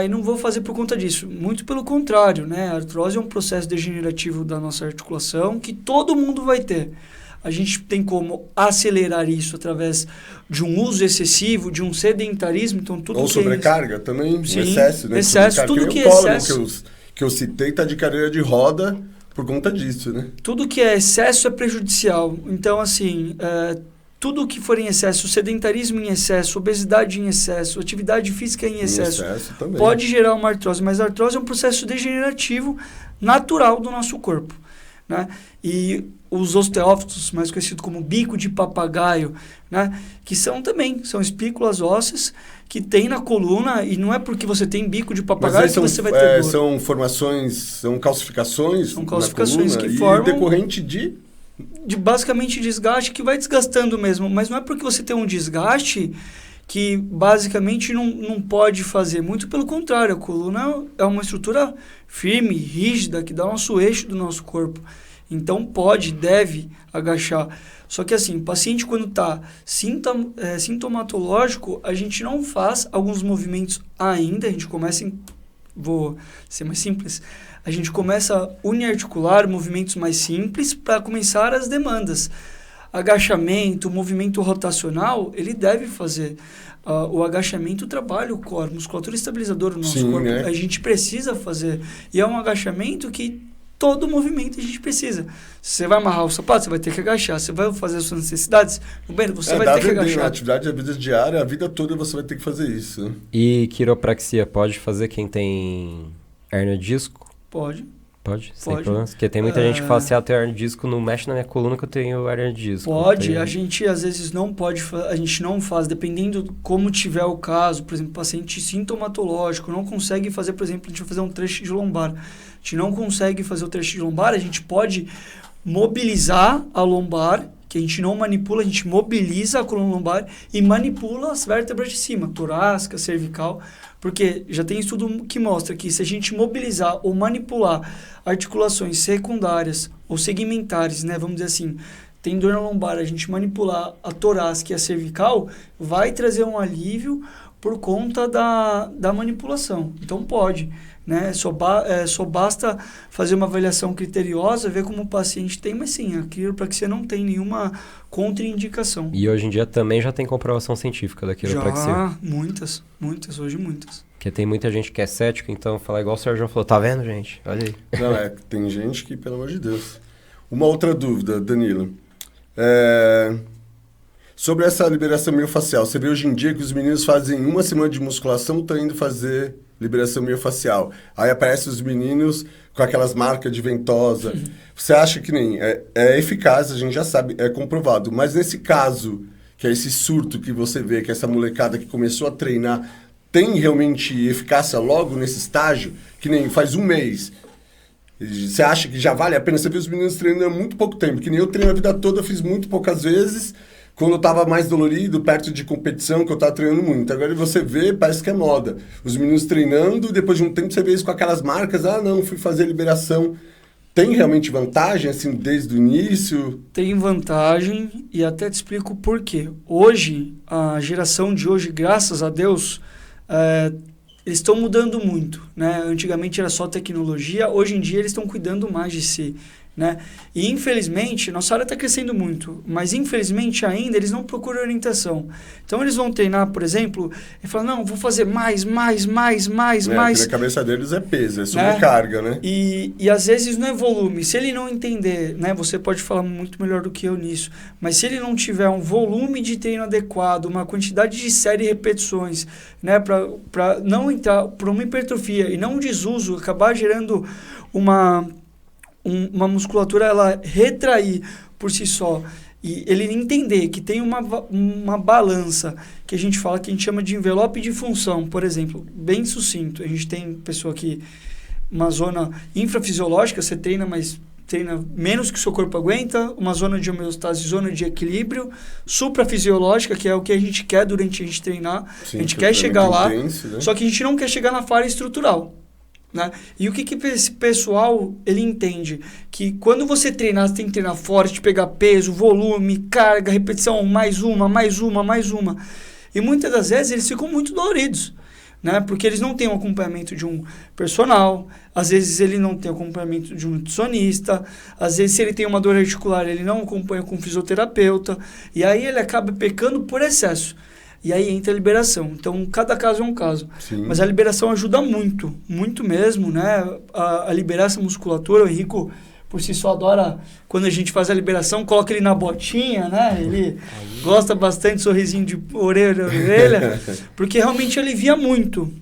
E não vou fazer por conta disso. Muito pelo contrário, né? A artrose é um processo degenerativo da nossa articulação que todo mundo vai ter. A gente tem como acelerar isso através de um uso excessivo, de um sedentarismo. Então, tudo ou sobrecarga também, Sim, excesso, né? Excesso, tudo que é excesso. Que eu citei está de cadeira de roda por conta disso, né? Tudo que é excesso é prejudicial. Então, assim, tudo que for em excesso, sedentarismo em excesso, obesidade em excesso, atividade física em excesso pode gerar uma artrose. Mas a artrose é um processo degenerativo natural do nosso corpo, né? E os osteófitos, mais conhecido como bico de papagaio, né? Que são espículas ósseas que tem na coluna, e não é porque você tem bico de papagaio que você vai ter dor. São formações, são calcificações. São calcificações na coluna, que formam... decorrente de basicamente desgaste, que vai desgastando mesmo. Mas não é porque você tem um desgaste que basicamente não pode fazer. Muito pelo contrário, a coluna é uma estrutura firme, rígida, que dá o nosso eixo do nosso corpo. Então deve agachar. Só que assim, o paciente quando está sintomatológico, a gente não faz alguns movimentos ainda, a gente começa vou ser mais simples, a gente começa a uniarticular movimentos mais simples para começar as demandas. Agachamento, movimento rotacional, ele deve fazer. O agachamento trabalha o core, musculatura estabilizadora do nosso corpo. Né? A gente precisa fazer. E é um agachamento que todo movimento a gente precisa. Se você vai amarrar o sapato, você vai ter que agachar. Você vai fazer as suas necessidades, você vai ter que agachar. Na atividade da vida diária, a vida toda você vai ter que fazer isso. E quiropraxia pode fazer quem tem hernia de disco? Pode. Sem problemas? Porque tem muita gente que fala assim, eu tenho hernia de disco, não mexe na minha coluna que eu tenho hernia de disco. Pode, a gente às vezes não pode, a gente não faz, dependendo como tiver o caso, por exemplo, paciente sintomatológico, não consegue fazer, por exemplo, a gente vai fazer um trecho de lombar. A gente não consegue fazer o trecho de lombar, a gente pode mobilizar a lombar, que a gente não manipula, a gente mobiliza a coluna lombar e manipula as vértebras de cima, torácica, cervical, porque já tem estudo que mostra que se a gente mobilizar ou manipular articulações secundárias ou segmentares, né, vamos dizer assim, tem dor na lombar, a gente manipular a torácica e a cervical, vai trazer um alívio por conta da manipulação. Então pode, né? Só basta fazer uma avaliação criteriosa, ver como o paciente tem, mas sim, a quiropraxia não tem nenhuma contraindicação. E hoje em dia também já tem comprovação científica da quiropraxia? Já, muitas, hoje muitas. Porque tem muita gente que é cético, então falar igual o Sérgio falou, tá vendo, gente? Olha aí. Não, tem gente que, pelo amor de Deus. Uma outra dúvida, Danilo. Sobre essa liberação miofascial, você vê hoje em dia que os meninos fazem uma semana de musculação, estão indo fazer liberação miofascial. Aí aparecem os meninos com aquelas marcas de ventosa. Você acha que nem é eficaz, a gente já sabe, é comprovado. Mas nesse caso, que é esse surto que você vê, que essa molecada que começou a treinar, tem realmente eficácia logo nesse estágio? Que nem faz um mês. Você acha que já vale a pena? Você vê os meninos treinando há muito pouco tempo. Que nem eu treino a vida toda, eu fiz muito poucas vezes. Quando eu estava mais dolorido, perto de competição, que eu estava treinando muito. Agora você vê, parece que é moda. Os meninos treinando, depois de um tempo você vê isso com aquelas marcas. Não, fui fazer liberação. Tem realmente vantagem, assim, desde o início? Tem vantagem e até te explico por quê. Hoje, a geração de hoje, graças a Deus, eles estão mudando muito, né? Antigamente era só tecnologia, hoje em dia eles estão cuidando mais de si, né? E infelizmente, nossa área está crescendo muito, mas infelizmente ainda eles não procuram orientação. Então eles vão treinar, por exemplo, e falam, não, vou fazer mais. Na cabeça deles é peso, é sobrecarga, né? E às vezes não é volume. Se ele não entender, né? Você pode falar muito melhor do que eu nisso, mas se ele não tiver um volume de treino adequado, uma quantidade de série e repetições, né? Para não entrar por uma hipertrofia e não um desuso, acabar gerando uma musculatura, ela retrair por si só, e ele entender que tem uma balança, que a gente fala, que a gente chama de envelope de função, por exemplo, bem sucinto. A gente tem pessoa que, uma zona infrafisiológica, você treina, mas treina menos que o seu corpo aguenta, uma zona de homeostase, zona de equilíbrio, suprafisiológica, que é o que a gente quer durante a gente treinar. Sim, a gente quer chegar lá, intenso, né? Só que a gente não quer chegar na falha estrutural. Né? E o que esse pessoal ele entende? Que quando você treinar, você tem que treinar forte, pegar peso, volume, carga, repetição, mais uma. E muitas das vezes eles ficam muito doloridos, né? Porque eles não têm o acompanhamento de um personal, às vezes ele não tem o acompanhamento de um nutricionista, às vezes se ele tem uma dor articular, ele não acompanha com um fisioterapeuta, e aí ele acaba pecando por excesso. E aí entra a liberação. Então, cada caso é um caso. Sim. Mas a liberação ajuda muito, muito mesmo, né? A liberar essa musculatura. O Henrico, por si só, adora, quando a gente faz a liberação, coloca ele na botinha, né? Ele gosta bastante, sorrisinho de orelha a orelha, porque realmente alivia muito.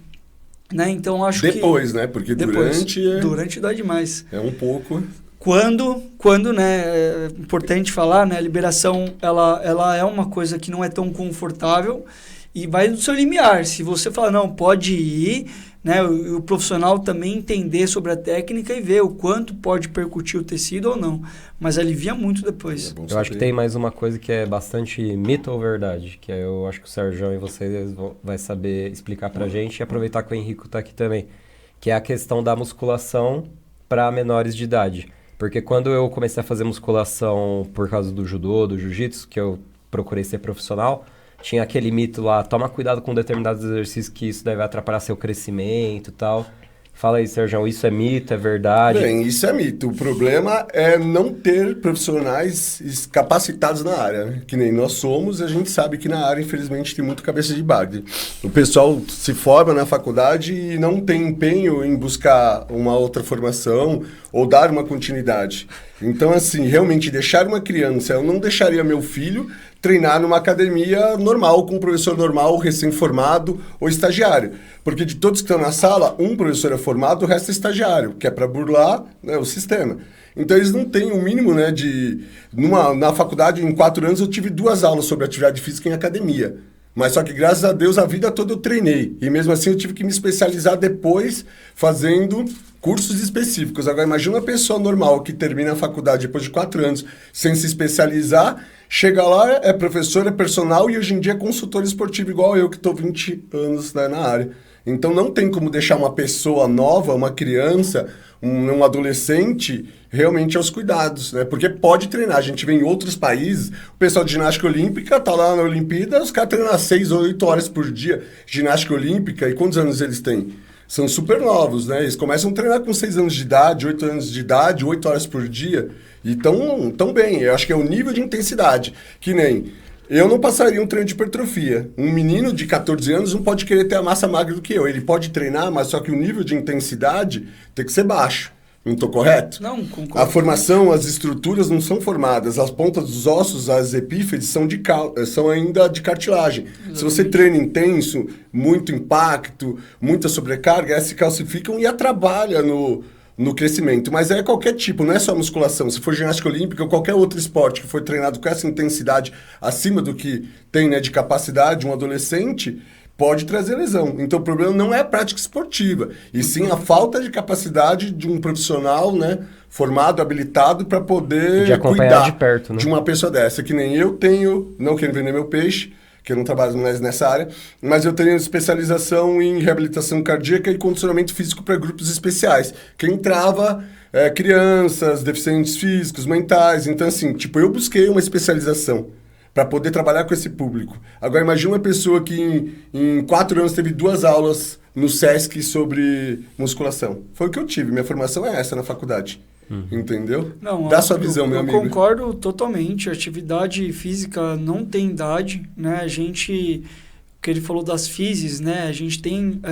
Né? Então, acho depois, né? Porque depois, durante dói demais. É um pouco... Quando, né, é importante falar, né, a liberação, ela é uma coisa que não é tão confortável e vai do seu limiar. Se você falar, não, pode ir, né, o profissional também entender sobre a técnica e ver o quanto pode percutir o tecido ou não. Mas alivia muito depois. Eu acho que tem mais uma coisa que é bastante mito ou verdade, que eu acho que o Sérgio e vocês vai saber explicar pra gente e aproveitar que o Henrico tá aqui também, que é a questão da musculação para menores de idade. Porque quando eu comecei a fazer musculação por causa do judô, do jiu-jitsu, que eu procurei ser profissional, tinha aquele mito lá, toma cuidado com determinados exercícios que isso deve atrapalhar seu crescimento e tal. Fala aí, Sérgio, isso é mito, é verdade? Bem, isso é mito. O problema é não ter profissionais capacitados na área, né? Que nem nós somos, a gente sabe que na área, infelizmente, tem muito cabeça de bagre. O pessoal se forma na faculdade e não tem empenho em buscar uma outra formação ou dar uma continuidade. Então, assim, realmente, deixar uma criança, eu não deixaria meu filho treinar numa academia normal, com um professor normal, recém-formado ou estagiário. Porque de todos que estão na sala, um professor é formado, o resto é estagiário, que é para burlar, né, o sistema. Então, eles não têm o mínimo, né, na faculdade, em 4 anos, eu tive 2 aulas sobre atividade física em academia. Mas só que, graças a Deus, a vida toda eu treinei. E mesmo assim, eu tive que me especializar depois, fazendo cursos específicos. Agora, imagina uma pessoa normal que termina a faculdade depois de 4 anos, sem se especializar, chega lá, é professor, é personal e hoje em dia é consultor esportivo, igual eu, que estou 20 anos, né, na área. Então, não tem como deixar uma pessoa nova, uma criança, um adolescente, realmente aos cuidados, né? Porque pode treinar. A gente vê em outros países, o pessoal de ginástica olímpica tá lá na Olimpíada, os caras treinam 6 ou 8 horas por dia ginástica olímpica. E quantos anos eles têm? São super novos, né? Eles começam a treinar com 6 anos de idade, 8 anos de idade, 8 horas por dia. E tão bem. Eu acho que é o nível de intensidade. Que nem... Eu não passaria um treino de hipertrofia. Um menino de 14 anos não pode querer ter a massa magra do que eu. Ele pode treinar, mas só que o nível de intensidade tem que ser baixo. Não estou correto? Não, concordo. A formação, as estruturas não são formadas. As pontas dos ossos, as epífises, são ainda de cartilagem. Exatamente. Se você treina intenso, muito impacto, muita sobrecarga, elas se calcificam e atrapalham no crescimento. Mas é qualquer tipo, não é só musculação. Se for ginástica olímpica ou qualquer outro esporte que foi treinado com essa intensidade acima do que tem, né, de capacidade um adolescente, pode trazer lesão. Então, o problema não é a prática esportiva, e sim a falta de capacidade de um profissional, né, formado, habilitado, para poder de acompanhar cuidar de perto, né? de uma pessoa dessa. Que nem eu tenho, não quero vender meu peixe, que eu não trabalho mais nessa área, mas eu tenho especialização em reabilitação cardíaca e condicionamento físico para grupos especiais, que entrava crianças, deficientes físicos, mentais. Então, assim, tipo, eu busquei uma especialização para poder trabalhar com esse público. Agora, imagina uma pessoa que em 4 anos teve 2 aulas no SESC sobre musculação. Foi o que eu tive. Minha formação é essa na faculdade. Entendeu? Não, Dá sua visão, meu amigo. Eu concordo totalmente. A atividade física não tem idade, né? A gente, que ele falou das físicas, né? A gente tem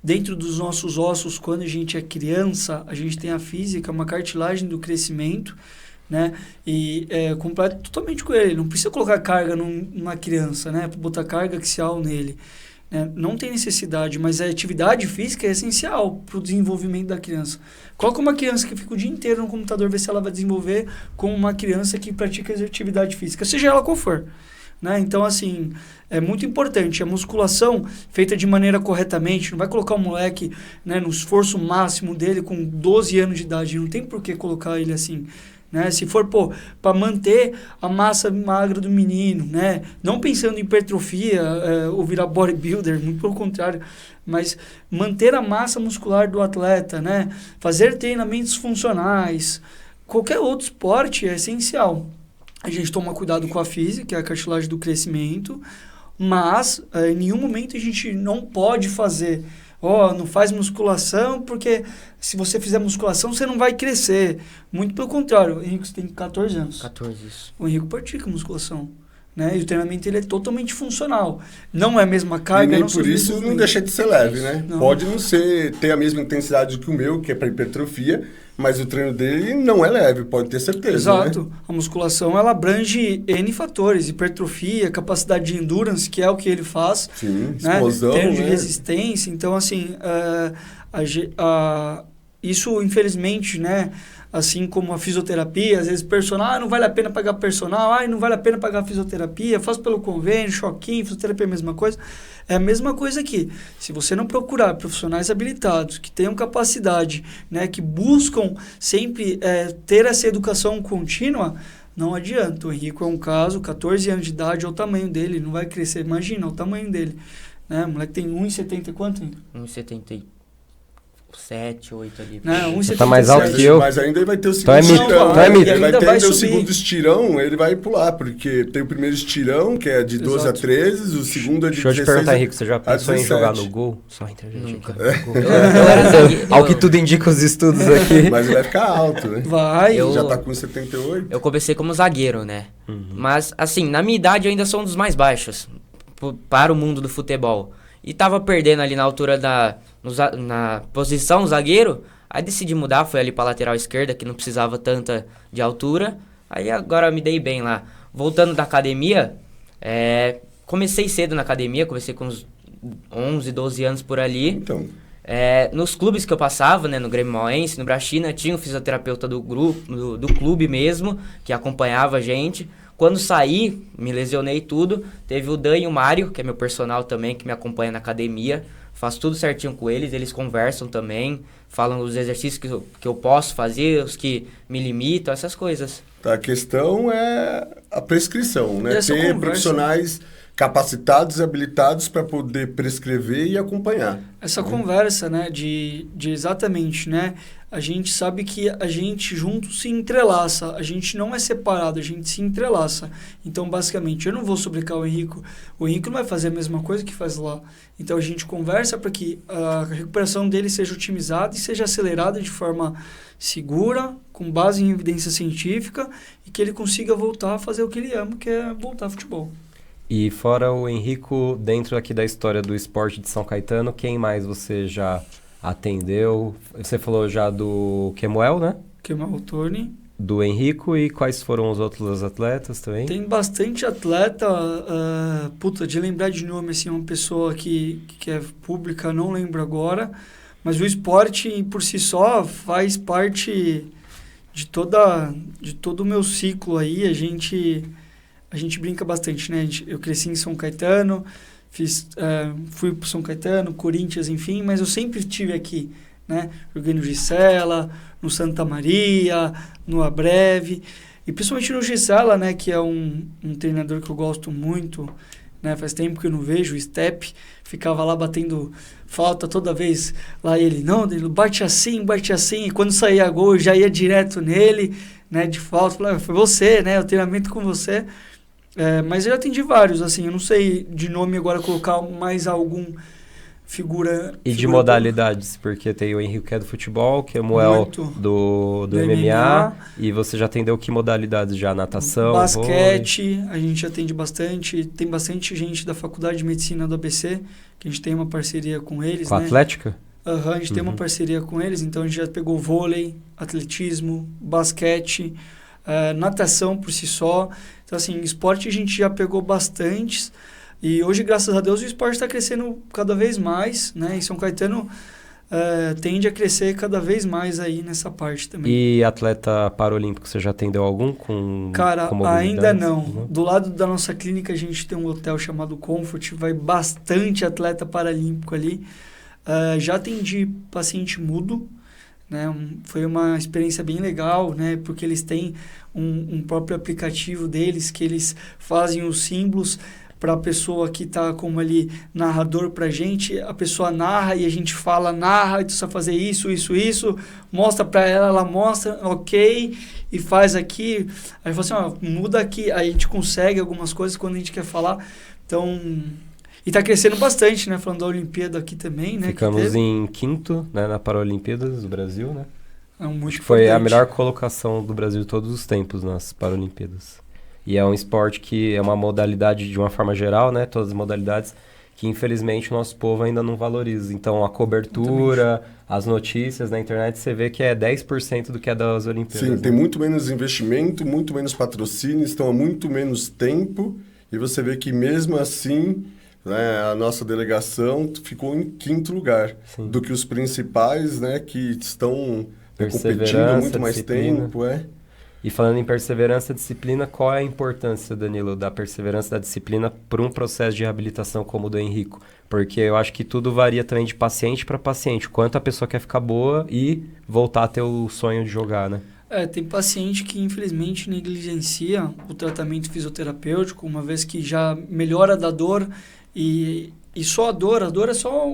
dentro dos nossos ossos, quando a gente é criança, a gente tem a física, uma cartilagem do crescimento, né? E completo totalmente com ele. Não precisa colocar carga numa criança, né? Para botar carga axial nele. Não tem necessidade, mas a atividade física é essencial para o desenvolvimento da criança. Coloca uma criança que fica o dia inteiro no computador, ver se ela vai desenvolver com uma criança que pratica atividade física, seja ela qual for. Né? Então, assim, é muito importante. A musculação feita de maneira corretamente, não vai colocar o moleque, né, no esforço máximo dele com 12 anos de idade, não tem por que colocar ele assim. Né? Se for, para manter a massa magra do menino, né? Não pensando em hipertrofia ou virar bodybuilder, muito pelo contrário, mas manter a massa muscular do atleta, né? Fazer treinamentos funcionais, qualquer outro esporte é essencial. A gente toma cuidado com a física, que é a cartilagem do crescimento, mas em nenhum momento a gente não pode fazer... não faz musculação, porque se você fizer musculação, você não vai crescer. Muito pelo contrário. O Henrique tem 14 anos. 14, isso. O Henrique pratica musculação. Né? E o treinamento ele é totalmente funcional. Não é a mesma carga. E nem por isso não deixa de ser leve, né? Não. Pode não ter a mesma intensidade que o meu, que é para hipertrofia, mas o treino dele não é leve, pode ter certeza. Exato. Né? A musculação ela abrange N fatores. Hipertrofia, capacidade de endurance, que é o que ele faz. Sim, né? explosão. Treino de né? resistência. Então, assim, isso, infelizmente, né, assim como a fisioterapia, às vezes personal, não vale a pena pagar personal, não vale a pena pagar fisioterapia, faz pelo convênio, choquinho, fisioterapia é a mesma coisa. É a mesma coisa aqui. Se você não procurar profissionais habilitados, que tenham capacidade, né, que buscam sempre ter essa educação contínua, não adianta. O Henrico é um caso, 14 anos de idade, é o tamanho dele, não vai crescer, imagina, é o tamanho dele. Né? O moleque tem 1,70 e quanto? 1,77, 8 ali. Não, 1,77. Tá mais alto que eu. Mas ainda ele vai ter o Então segundo é mito. estirão. Então é mito. Ele vai Ainda ter vai ainda o subir. segundo estirão, ele vai pular, porque tem o primeiro estirão, que é de 12 Exato. a 13, o segundo é de Deixa eu te 16 perguntar, Henrique, você já pensou em 17. jogar no gol? Só entre a gente. Nunca. aqui. Gol. Eu era zagueiro. Ao que tudo indica os estudos aqui. Mas ele vai ficar alto, né? Vai. Eu- Já tá com 78. Eu comecei como zagueiro, né? Mas, assim, na minha idade eu ainda sou um dos mais baixos para o mundo do futebol. E tava perdendo ali na altura na posição zagueiro. Aí decidi mudar, fui ali pra lateral esquerda, que não precisava tanta de altura. Aí agora me dei bem lá. Voltando da academia, comecei cedo na academia, comecei com uns 11, 12 anos por ali. Então, Nos clubes que eu passava, né, no Grêmio Mauense, no Brachina, tinha um fisioterapeuta do grupo, do clube mesmo, que acompanhava a gente. Quando saí, me lesionei tudo, teve o Dan e o Mário, que é meu personal também, que me acompanha na academia. Faço tudo certinho com eles conversam também, falam os exercícios que eu posso fazer, os que me limitam, essas coisas. a questão é a prescrição, E né? essa Ter conversa. profissionais capacitados e habilitados para poder prescrever e acompanhar. Essa conversa, né, de exatamente, né, a gente sabe que a gente junto se entrelaça, a gente não é separado, a gente se entrelaça. Então, basicamente, eu não vou sobrecar o Henrico não vai fazer a mesma coisa que faz lá. Então, a gente conversa para que a recuperação dele seja otimizada e seja acelerada de forma segura, com base em evidência científica, e que ele consiga voltar a fazer o que ele ama, que é voltar ao futebol. E fora o Henrico, dentro aqui da história do esporte de São Caetano, quem mais você já atendeu? Você falou já do Kemuel, né? Que é o Tony. Do Henrico, e quais foram os outros atletas também? Tem bastante atleta, de lembrar de nome, assim, uma pessoa que é pública, não lembro agora, mas o esporte por si só faz parte de todo o meu ciclo aí. A gente brinca bastante, né? Eu cresci em São Caetano, fui para São Caetano, Corinthians, enfim, mas eu sempre estive aqui, né? Joguei no Gisela, no Santa Maria, no Abreve, e principalmente no Gisela, né? Que é um treinador que eu gosto muito, né? Faz tempo que eu não vejo, o Step, ficava lá batendo falta toda vez, lá ele bate assim, e quando saía gol eu já ia direto nele, né? De falta, falava, foi você, né? O treinamento com você. Mas eu já atendi vários, assim, eu não sei de nome agora colocar mais algum figura... E de figura modalidades, porque tem o Henrique que é do futebol, Kemuel Muito. do MMA, e você já atendeu que modalidades já? Natação, basquete, a gente atende bastante, tem bastante gente da Faculdade de Medicina do ABC, que a gente tem uma parceria com eles, com né? Atlética? A gente tem uma parceria com eles, então a gente já pegou vôlei, atletismo, basquete, natação por si só. Então, assim, esporte a gente já pegou bastantes. E hoje, graças a Deus, o esporte está crescendo cada vez mais, né? E São Caetano tende a crescer cada vez mais aí nessa parte também. E atleta paralímpico, você já atendeu algum com Cara, com ainda mobilidades? não. Do lado da nossa clínica, a gente tem um hotel chamado Comfort, vai bastante atleta paralímpico ali. Já atendi paciente mudo, né? Foi uma experiência bem legal, né? Porque eles têm um próprio aplicativo deles, que eles fazem os símbolos para a pessoa que está como ali narrador para a gente. A pessoa narra e a gente fala, narra, e tu só fazer isso, mostra para ela, ela mostra, ok, e faz aqui. Aí fala assim, muda aqui, aí a gente consegue algumas coisas quando a gente quer falar. Então... E está crescendo bastante, né? Falando da Olimpíada aqui também, né? Ficamos em quinto, né, na Paralimpíadas do Brasil, né? Muito Acho que foi a importante. melhor colocação do Brasil de todos os tempos nas Paralimpíadas. E é um esporte que é uma modalidade de uma forma geral, né? Todas as modalidades que infelizmente o nosso povo ainda não valoriza. Então a cobertura, as notícias na internet, você vê que é 10% do que é das Olimpíadas. Sim, né? tem muito menos investimento, muito menos patrocínio, estão há muito menos tempo, e você vê que mesmo assim né, a nossa delegação ficou em 5º lugar Sim. do que os principais, né, que estão competindo Perseverança, muito mais disciplina. tempo, E falando em perseverança e disciplina, qual é a importância, Danilo, da perseverança e da disciplina para um processo de reabilitação como o do Henrico? Porque eu acho que tudo varia também de paciente para paciente, o quanto a pessoa quer ficar boa e voltar a ter o sonho de jogar, né? Tem paciente que infelizmente negligencia o tratamento fisioterapêutico, uma vez que já melhora da dor e só a dor é só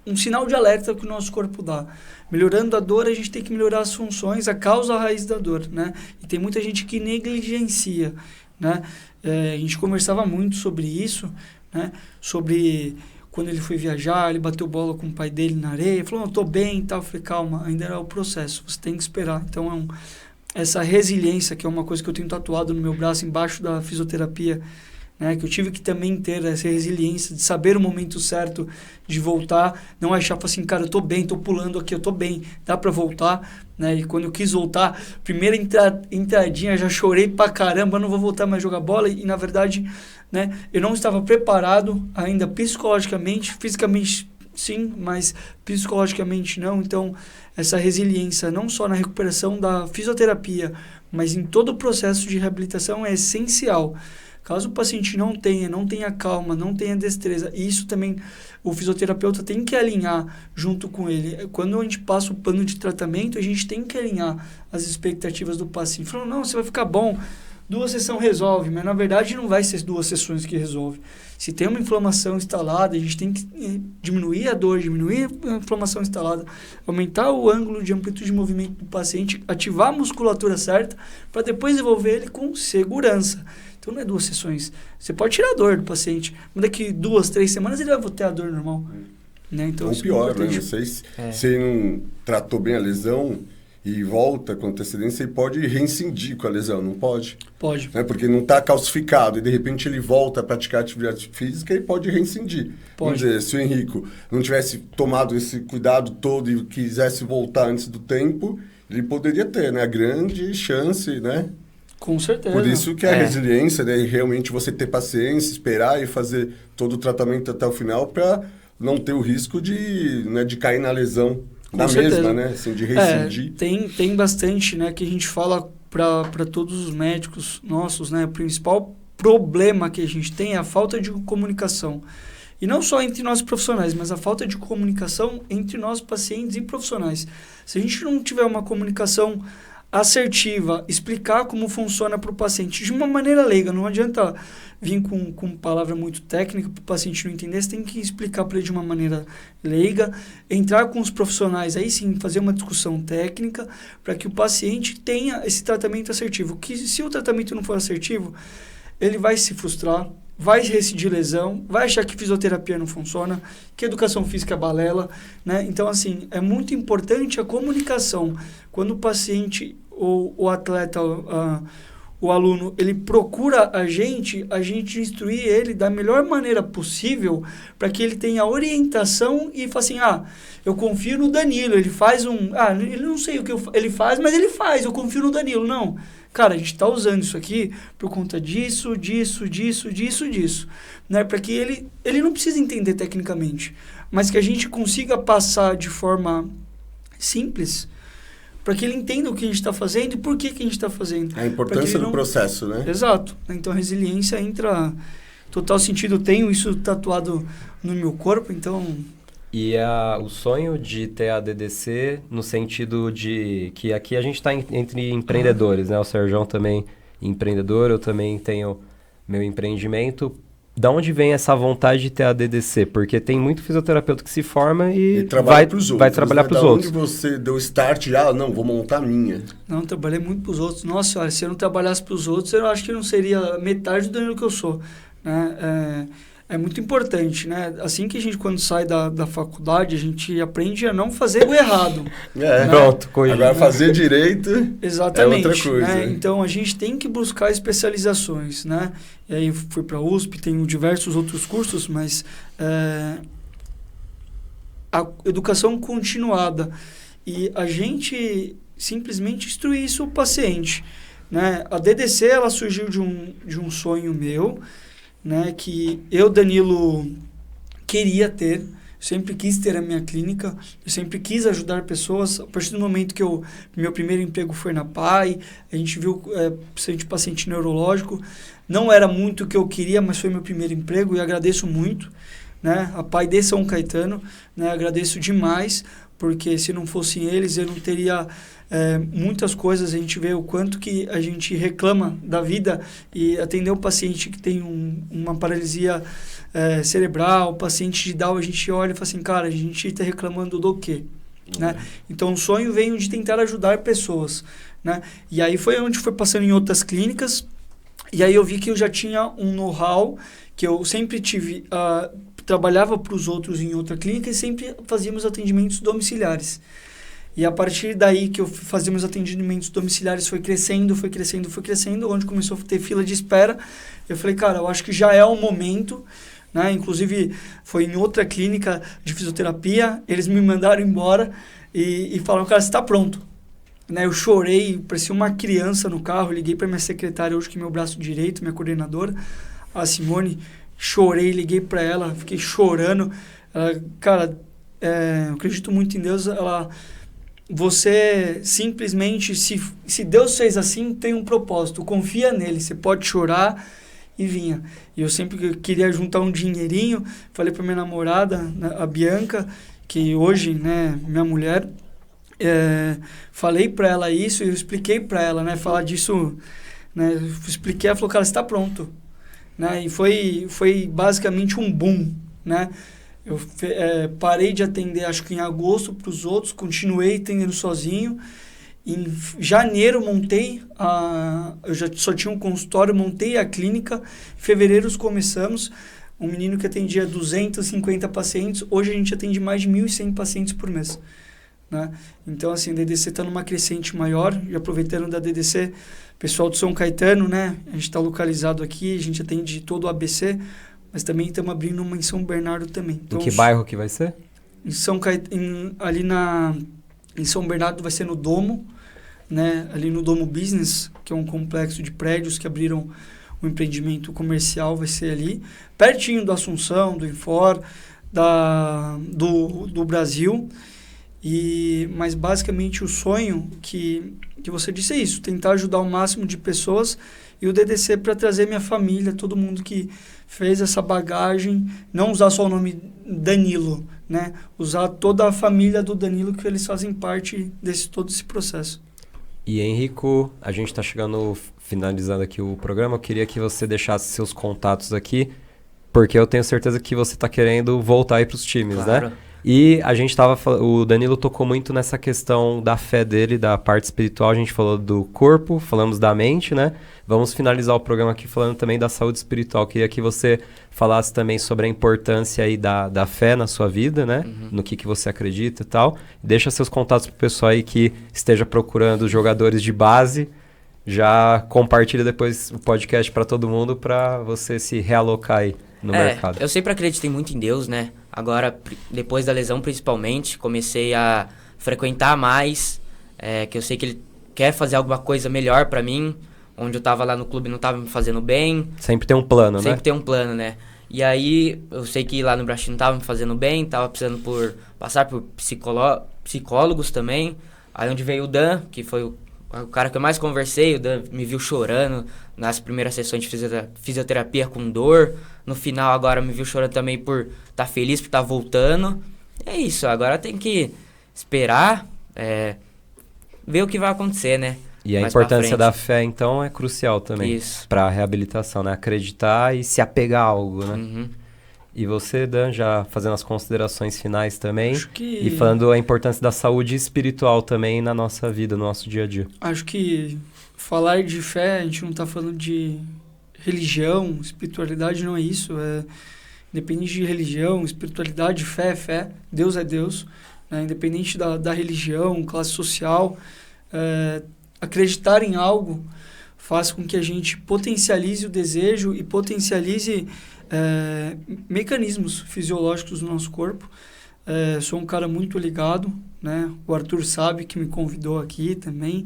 um sinal de alerta que o nosso corpo dá. Melhorando a dor, a gente tem que melhorar as funções, a causa, a raiz da dor, né? E tem muita gente que negligencia, né? A gente conversava muito sobre isso, né? Sobre quando ele foi viajar, ele bateu bola com o pai dele na areia, falou, não, eu tô bem e tal. Eu falei, calma, ainda é o processo, você tem que esperar. Então, essa resiliência, que é uma coisa que eu tenho tatuado no meu braço, embaixo da fisioterapia, né, que eu tive que também ter essa resiliência de saber o momento certo de voltar, não achar assim, cara, eu tô bem, tô pulando aqui, eu tô bem, dá para voltar, né? E quando eu quis voltar, primeira entradinha, já chorei pra caramba, não vou voltar mais a jogar bola, e na verdade, né, eu não estava preparado ainda psicologicamente, fisicamente sim, mas psicologicamente não. Então, essa resiliência, não só na recuperação da fisioterapia, mas em todo o processo de reabilitação é essencial. Caso o paciente não tenha calma, não tenha destreza, e isso também o fisioterapeuta tem que alinhar junto com ele. Quando a gente passa o plano de tratamento, a gente tem que alinhar as expectativas do paciente. Falando, não, você vai ficar bom, 2 sessões resolve, mas na verdade não vai ser 2 sessões que resolve. Se tem uma inflamação instalada, a gente tem que diminuir a dor, diminuir a inflamação instalada, aumentar o ângulo de amplitude de movimento do paciente, ativar a musculatura certa, para depois devolver ele com segurança. Então não é 2 sessões. Você pode tirar a dor do paciente, mas daqui 2, 3 semanas ele vai ter a dor normal. Né? Então, ou pior, né? Não sei se ele não tratou bem a lesão e volta com antecedência, ele pode reincidir com a lesão, não pode? Pode. Né? Porque não está calcificado e de repente ele volta a praticar atividade física e pode reincidir. Pode. Vamos dizer, se o Henrico não tivesse tomado esse cuidado todo e quisesse voltar antes do tempo, ele poderia ter, né? A grande chance, né? Com certeza. Por isso que a resiliência, né? E realmente você ter paciência, esperar e fazer todo o tratamento até o final para não ter o risco de cair na lesão. Na mesma, né? Assim, de reincidir. Tem bastante, né? Que a gente fala para todos os médicos nossos, né? O principal problema que a gente tem é a falta de comunicação. E não só entre nós profissionais, mas a falta de comunicação entre nós pacientes e profissionais. Se a gente não tiver uma comunicação assertiva, explicar como funciona para o paciente de uma maneira leiga, não adianta vir com palavra muito técnica para o paciente não entender, você tem que explicar para ele de uma maneira leiga, entrar com os profissionais, aí sim, fazer uma discussão técnica para que o paciente tenha esse tratamento assertivo, que se o tratamento não for assertivo, ele vai se frustrar, vai recidir lesão, vai achar que fisioterapia não funciona, que educação física é balela, né? Então, assim, é muito importante a comunicação. Quando o paciente ou o atleta, o aluno, ele procura a gente instruir ele da melhor maneira possível para que ele tenha orientação e fale assim, eu confio no Danilo, ele faz ele não sei o que ele faz, mas ele faz, eu confio no Danilo. Não. Cara, a gente está usando isso aqui por conta disso, né? Para que ele não precisa entender tecnicamente, mas que a gente consiga passar de forma simples para que ele entenda o que a gente está fazendo e por que a gente está fazendo. A importância do processo, né? Exato. Então, a resiliência entra total sentido. Eu tenho isso tatuado no meu corpo, então... E o sonho de ter a DDC no sentido de que aqui a gente está entre empreendedores, né? O Serjão também é empreendedor, eu também tenho meu empreendimento. Da onde vem essa vontade de ter a DDC? Porque tem muito fisioterapeuta que se forma e vai trabalhar para os outros. Da onde você deu start, não, vou montar a minha? Não, eu trabalhei muito para os outros. Nossa senhora, se eu não trabalhasse para os outros, eu acho que não seria metade do Danilo que eu sou, né? É muito importante, né? Assim que a gente, quando sai da faculdade, a gente aprende a não fazer o errado. Né? Pronto. Agora fazer direito exatamente, é outra coisa. Né? Então, a gente tem que buscar especializações, né? E aí, fui para a USP, tenho diversos outros cursos, mas a educação continuada e a gente simplesmente instruir isso o paciente, né? A DDC, ela surgiu de um sonho meu, né, que eu, Danilo, queria ter. Sempre quis ter a minha clínica, eu sempre quis ajudar pessoas. A partir do momento que meu primeiro emprego foi na PAI, a gente viu paciente neurológico. Não era muito o que eu queria, mas foi meu primeiro emprego e agradeço muito, né? A PAI de São Caetano, né? Agradeço demais, porque se não fossem eles, eu não teria muitas coisas. A gente vê o quanto que a gente reclama da vida e atender um paciente que tem uma paralisia cerebral, paciente de Down, a gente olha e fala assim, cara, a gente está reclamando do quê? Né? Então, o sonho veio de tentar ajudar pessoas, né? E aí foi onde foi passando em outras clínicas, e aí eu vi que eu já tinha um know-how, que eu sempre tive, trabalhava para os outros em outra clínica e sempre fazíamos atendimentos domiciliares. E a partir daí que eu fazia meus atendimentos domiciliares, foi crescendo, onde começou a ter fila de espera. Eu falei, cara, eu acho que já é o momento, né? Inclusive, foi em outra clínica de fisioterapia, eles me mandaram embora e falaram, cara, você está pronto. Né? Eu chorei, parecia uma criança no carro, liguei para minha secretária hoje, que é meu braço direito, minha coordenadora, a Simone, chorei, liguei para ela, fiquei chorando. Ela, cara, eu acredito muito em Deus, você simplesmente, se Deus fez assim, tem um propósito, confia nele, você pode chorar e vinha. E eu sempre queria juntar um dinheirinho, falei para minha namorada, a Bianca, que hoje, né, minha mulher, falei para ela isso e eu expliquei para ela, né, falar disso, né, expliquei, ela falou, cara, você está pronto. Né, e foi basicamente um boom, né. Eu parei de atender, acho que em agosto, para os outros, continuei atendendo sozinho. Em janeiro montei, eu já só tinha um consultório, montei a clínica. Em fevereiro começamos, um menino que atendia 250 pacientes, hoje a gente atende mais de 1.100 pacientes por mês. Né? Então, assim, a DDC está numa crescente maior, e aproveitando da DDC, pessoal de São Caetano, né? A gente está localizado aqui, a gente atende todo o ABC, mas também estamos abrindo uma em São Bernardo também. Então, em que bairro que vai ser? Em São em São Bernardo vai ser no Domo, né? Ali no Domo Business, que é um complexo de prédios que abriram um empreendimento comercial, vai ser ali, pertinho do Assunção, do Infor, do Brasil. Mas basicamente o sonho que você disse é isso, tentar ajudar o máximo de pessoas, e o DDC para trazer minha família, todo mundo que fez essa bagagem, não usar só o nome Danilo, né? Usar toda a família do Danilo, que eles fazem parte todo esse processo. E Henrico, a gente está finalizando aqui o programa, eu queria que você deixasse seus contatos aqui, porque eu tenho certeza que você está querendo voltar aí para os times, claro, né? E a gente o Danilo tocou muito nessa questão da fé dele, da parte espiritual. A gente falou do corpo, falamos da mente, né? Vamos finalizar o programa aqui falando também da saúde espiritual. Queria que você falasse também sobre a importância aí da fé na sua vida, né? Uhum. No que você acredita e tal. Deixa seus contatos pro pessoal aí que esteja procurando jogadores de base. Já compartilha depois o podcast para todo mundo, para você se realocar aí no mercado. Eu sempre acreditei muito em Deus, né? Agora, depois da lesão principalmente, comecei a frequentar mais, que eu sei que ele quer fazer alguma coisa melhor pra mim, onde eu tava lá no clube não tava me fazendo bem. Sempre tem um plano, né? Sempre tem um plano, né? E aí, eu sei que lá no Brasil não tava me fazendo bem, tava precisando passar por psicólogos também. Aí onde veio o Dan, que foi o cara que eu mais conversei, o Dan me viu chorando nas primeiras sessões de fisioterapia com dor. No final agora me viu chorando também por estar feliz, por estar voltando. É isso, agora tem que esperar, ver o que vai acontecer, né? E a importância da fé, então, é crucial também para a reabilitação, né? Acreditar e se apegar a algo, né? Uhum. E você, Dan, já fazendo as considerações finais também, Acho que... e falando a importância da saúde espiritual também na nossa vida, no nosso dia a dia. Acho que falar de fé, a gente não está falando de religião, espiritualidade, não é isso. Independente de religião, espiritualidade, fé é fé, Deus é Deus. Né? Independente da religião, classe social, acreditar em algo faz com que a gente potencialize o desejo e potencialize mecanismos fisiológicos do nosso corpo. Sou um cara muito ligado, né? O Arthur sabe, que me convidou aqui também,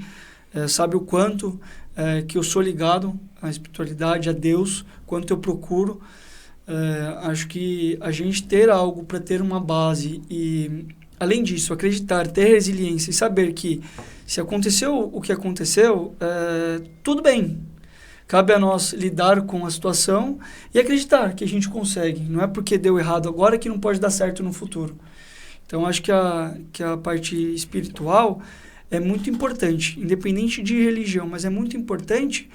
sabe o quanto que eu sou ligado à espiritualidade, a Deus, quanto eu procuro. Acho que a gente ter algo para ter uma base e, além disso, acreditar, ter resiliência e saber que se aconteceu o que aconteceu, tudo bem. Cabe a nós lidar com a situação e acreditar que a gente consegue. Não é porque deu errado agora que não pode dar certo no futuro. Então, acho que a parte espiritual é muito importante, independente de religião, mas é muito importante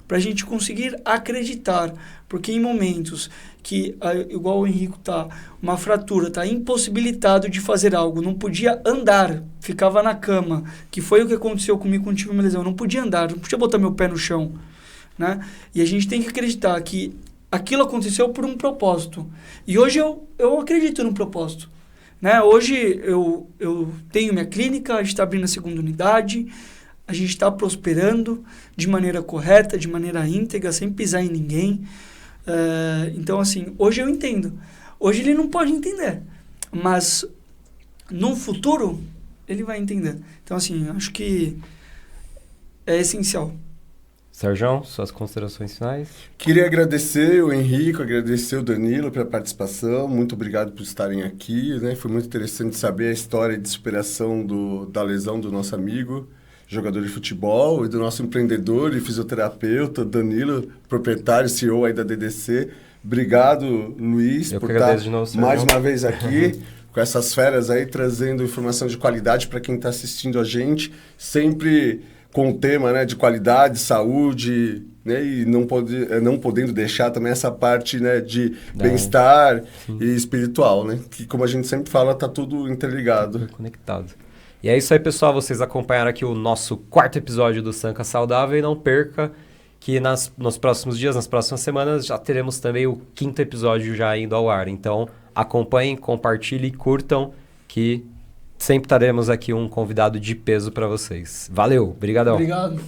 para a gente conseguir acreditar. Porque em momentos que, igual o Henrico uma fratura, impossibilitado de fazer algo, não podia andar, ficava na cama, que foi o que aconteceu comigo quando tive uma lesão, eu não podia andar, não podia botar meu pé no chão, né? E a gente tem que acreditar que aquilo aconteceu por um propósito. E hoje eu acredito no propósito, né? Hoje eu tenho minha clínica, a gente está abrindo a 2ª unidade, a gente está prosperando de maneira correta, de maneira íntegra, sem pisar em ninguém. Então, assim, hoje eu entendo. Hoje ele não pode entender, mas no futuro ele vai entender. Então, assim, acho que é essencial. Sérgio, suas considerações finais? Queria agradecer o Henrico, agradecer o Danilo pela participação. Muito obrigado por estarem aqui, né? Foi muito interessante saber a história de superação da lesão do nosso amigo, jogador de futebol, e do nosso empreendedor e fisioterapeuta, Danilo, proprietário, CEO aí da DDC. Obrigado, Luiz, por estar mais uma vez aqui, com essas férias aí, trazendo informação de qualidade para quem está assistindo a gente, sempre com o tema, né, de qualidade, saúde, né, e não podendo deixar também essa parte, né, de bem-estar e espiritual, né, que, como a gente sempre fala, está tudo interligado. Tudo conectado. E é isso aí, pessoal. Vocês acompanharam aqui o nosso 4º episódio do Sanca Saudável. E não perca que nos próximos dias, nas próximas semanas, já teremos também o 5º episódio já indo ao ar. Então, acompanhem, compartilhem, curtam, que sempre teremos aqui um convidado de peso para vocês. Valeu, brigadão. Obrigado.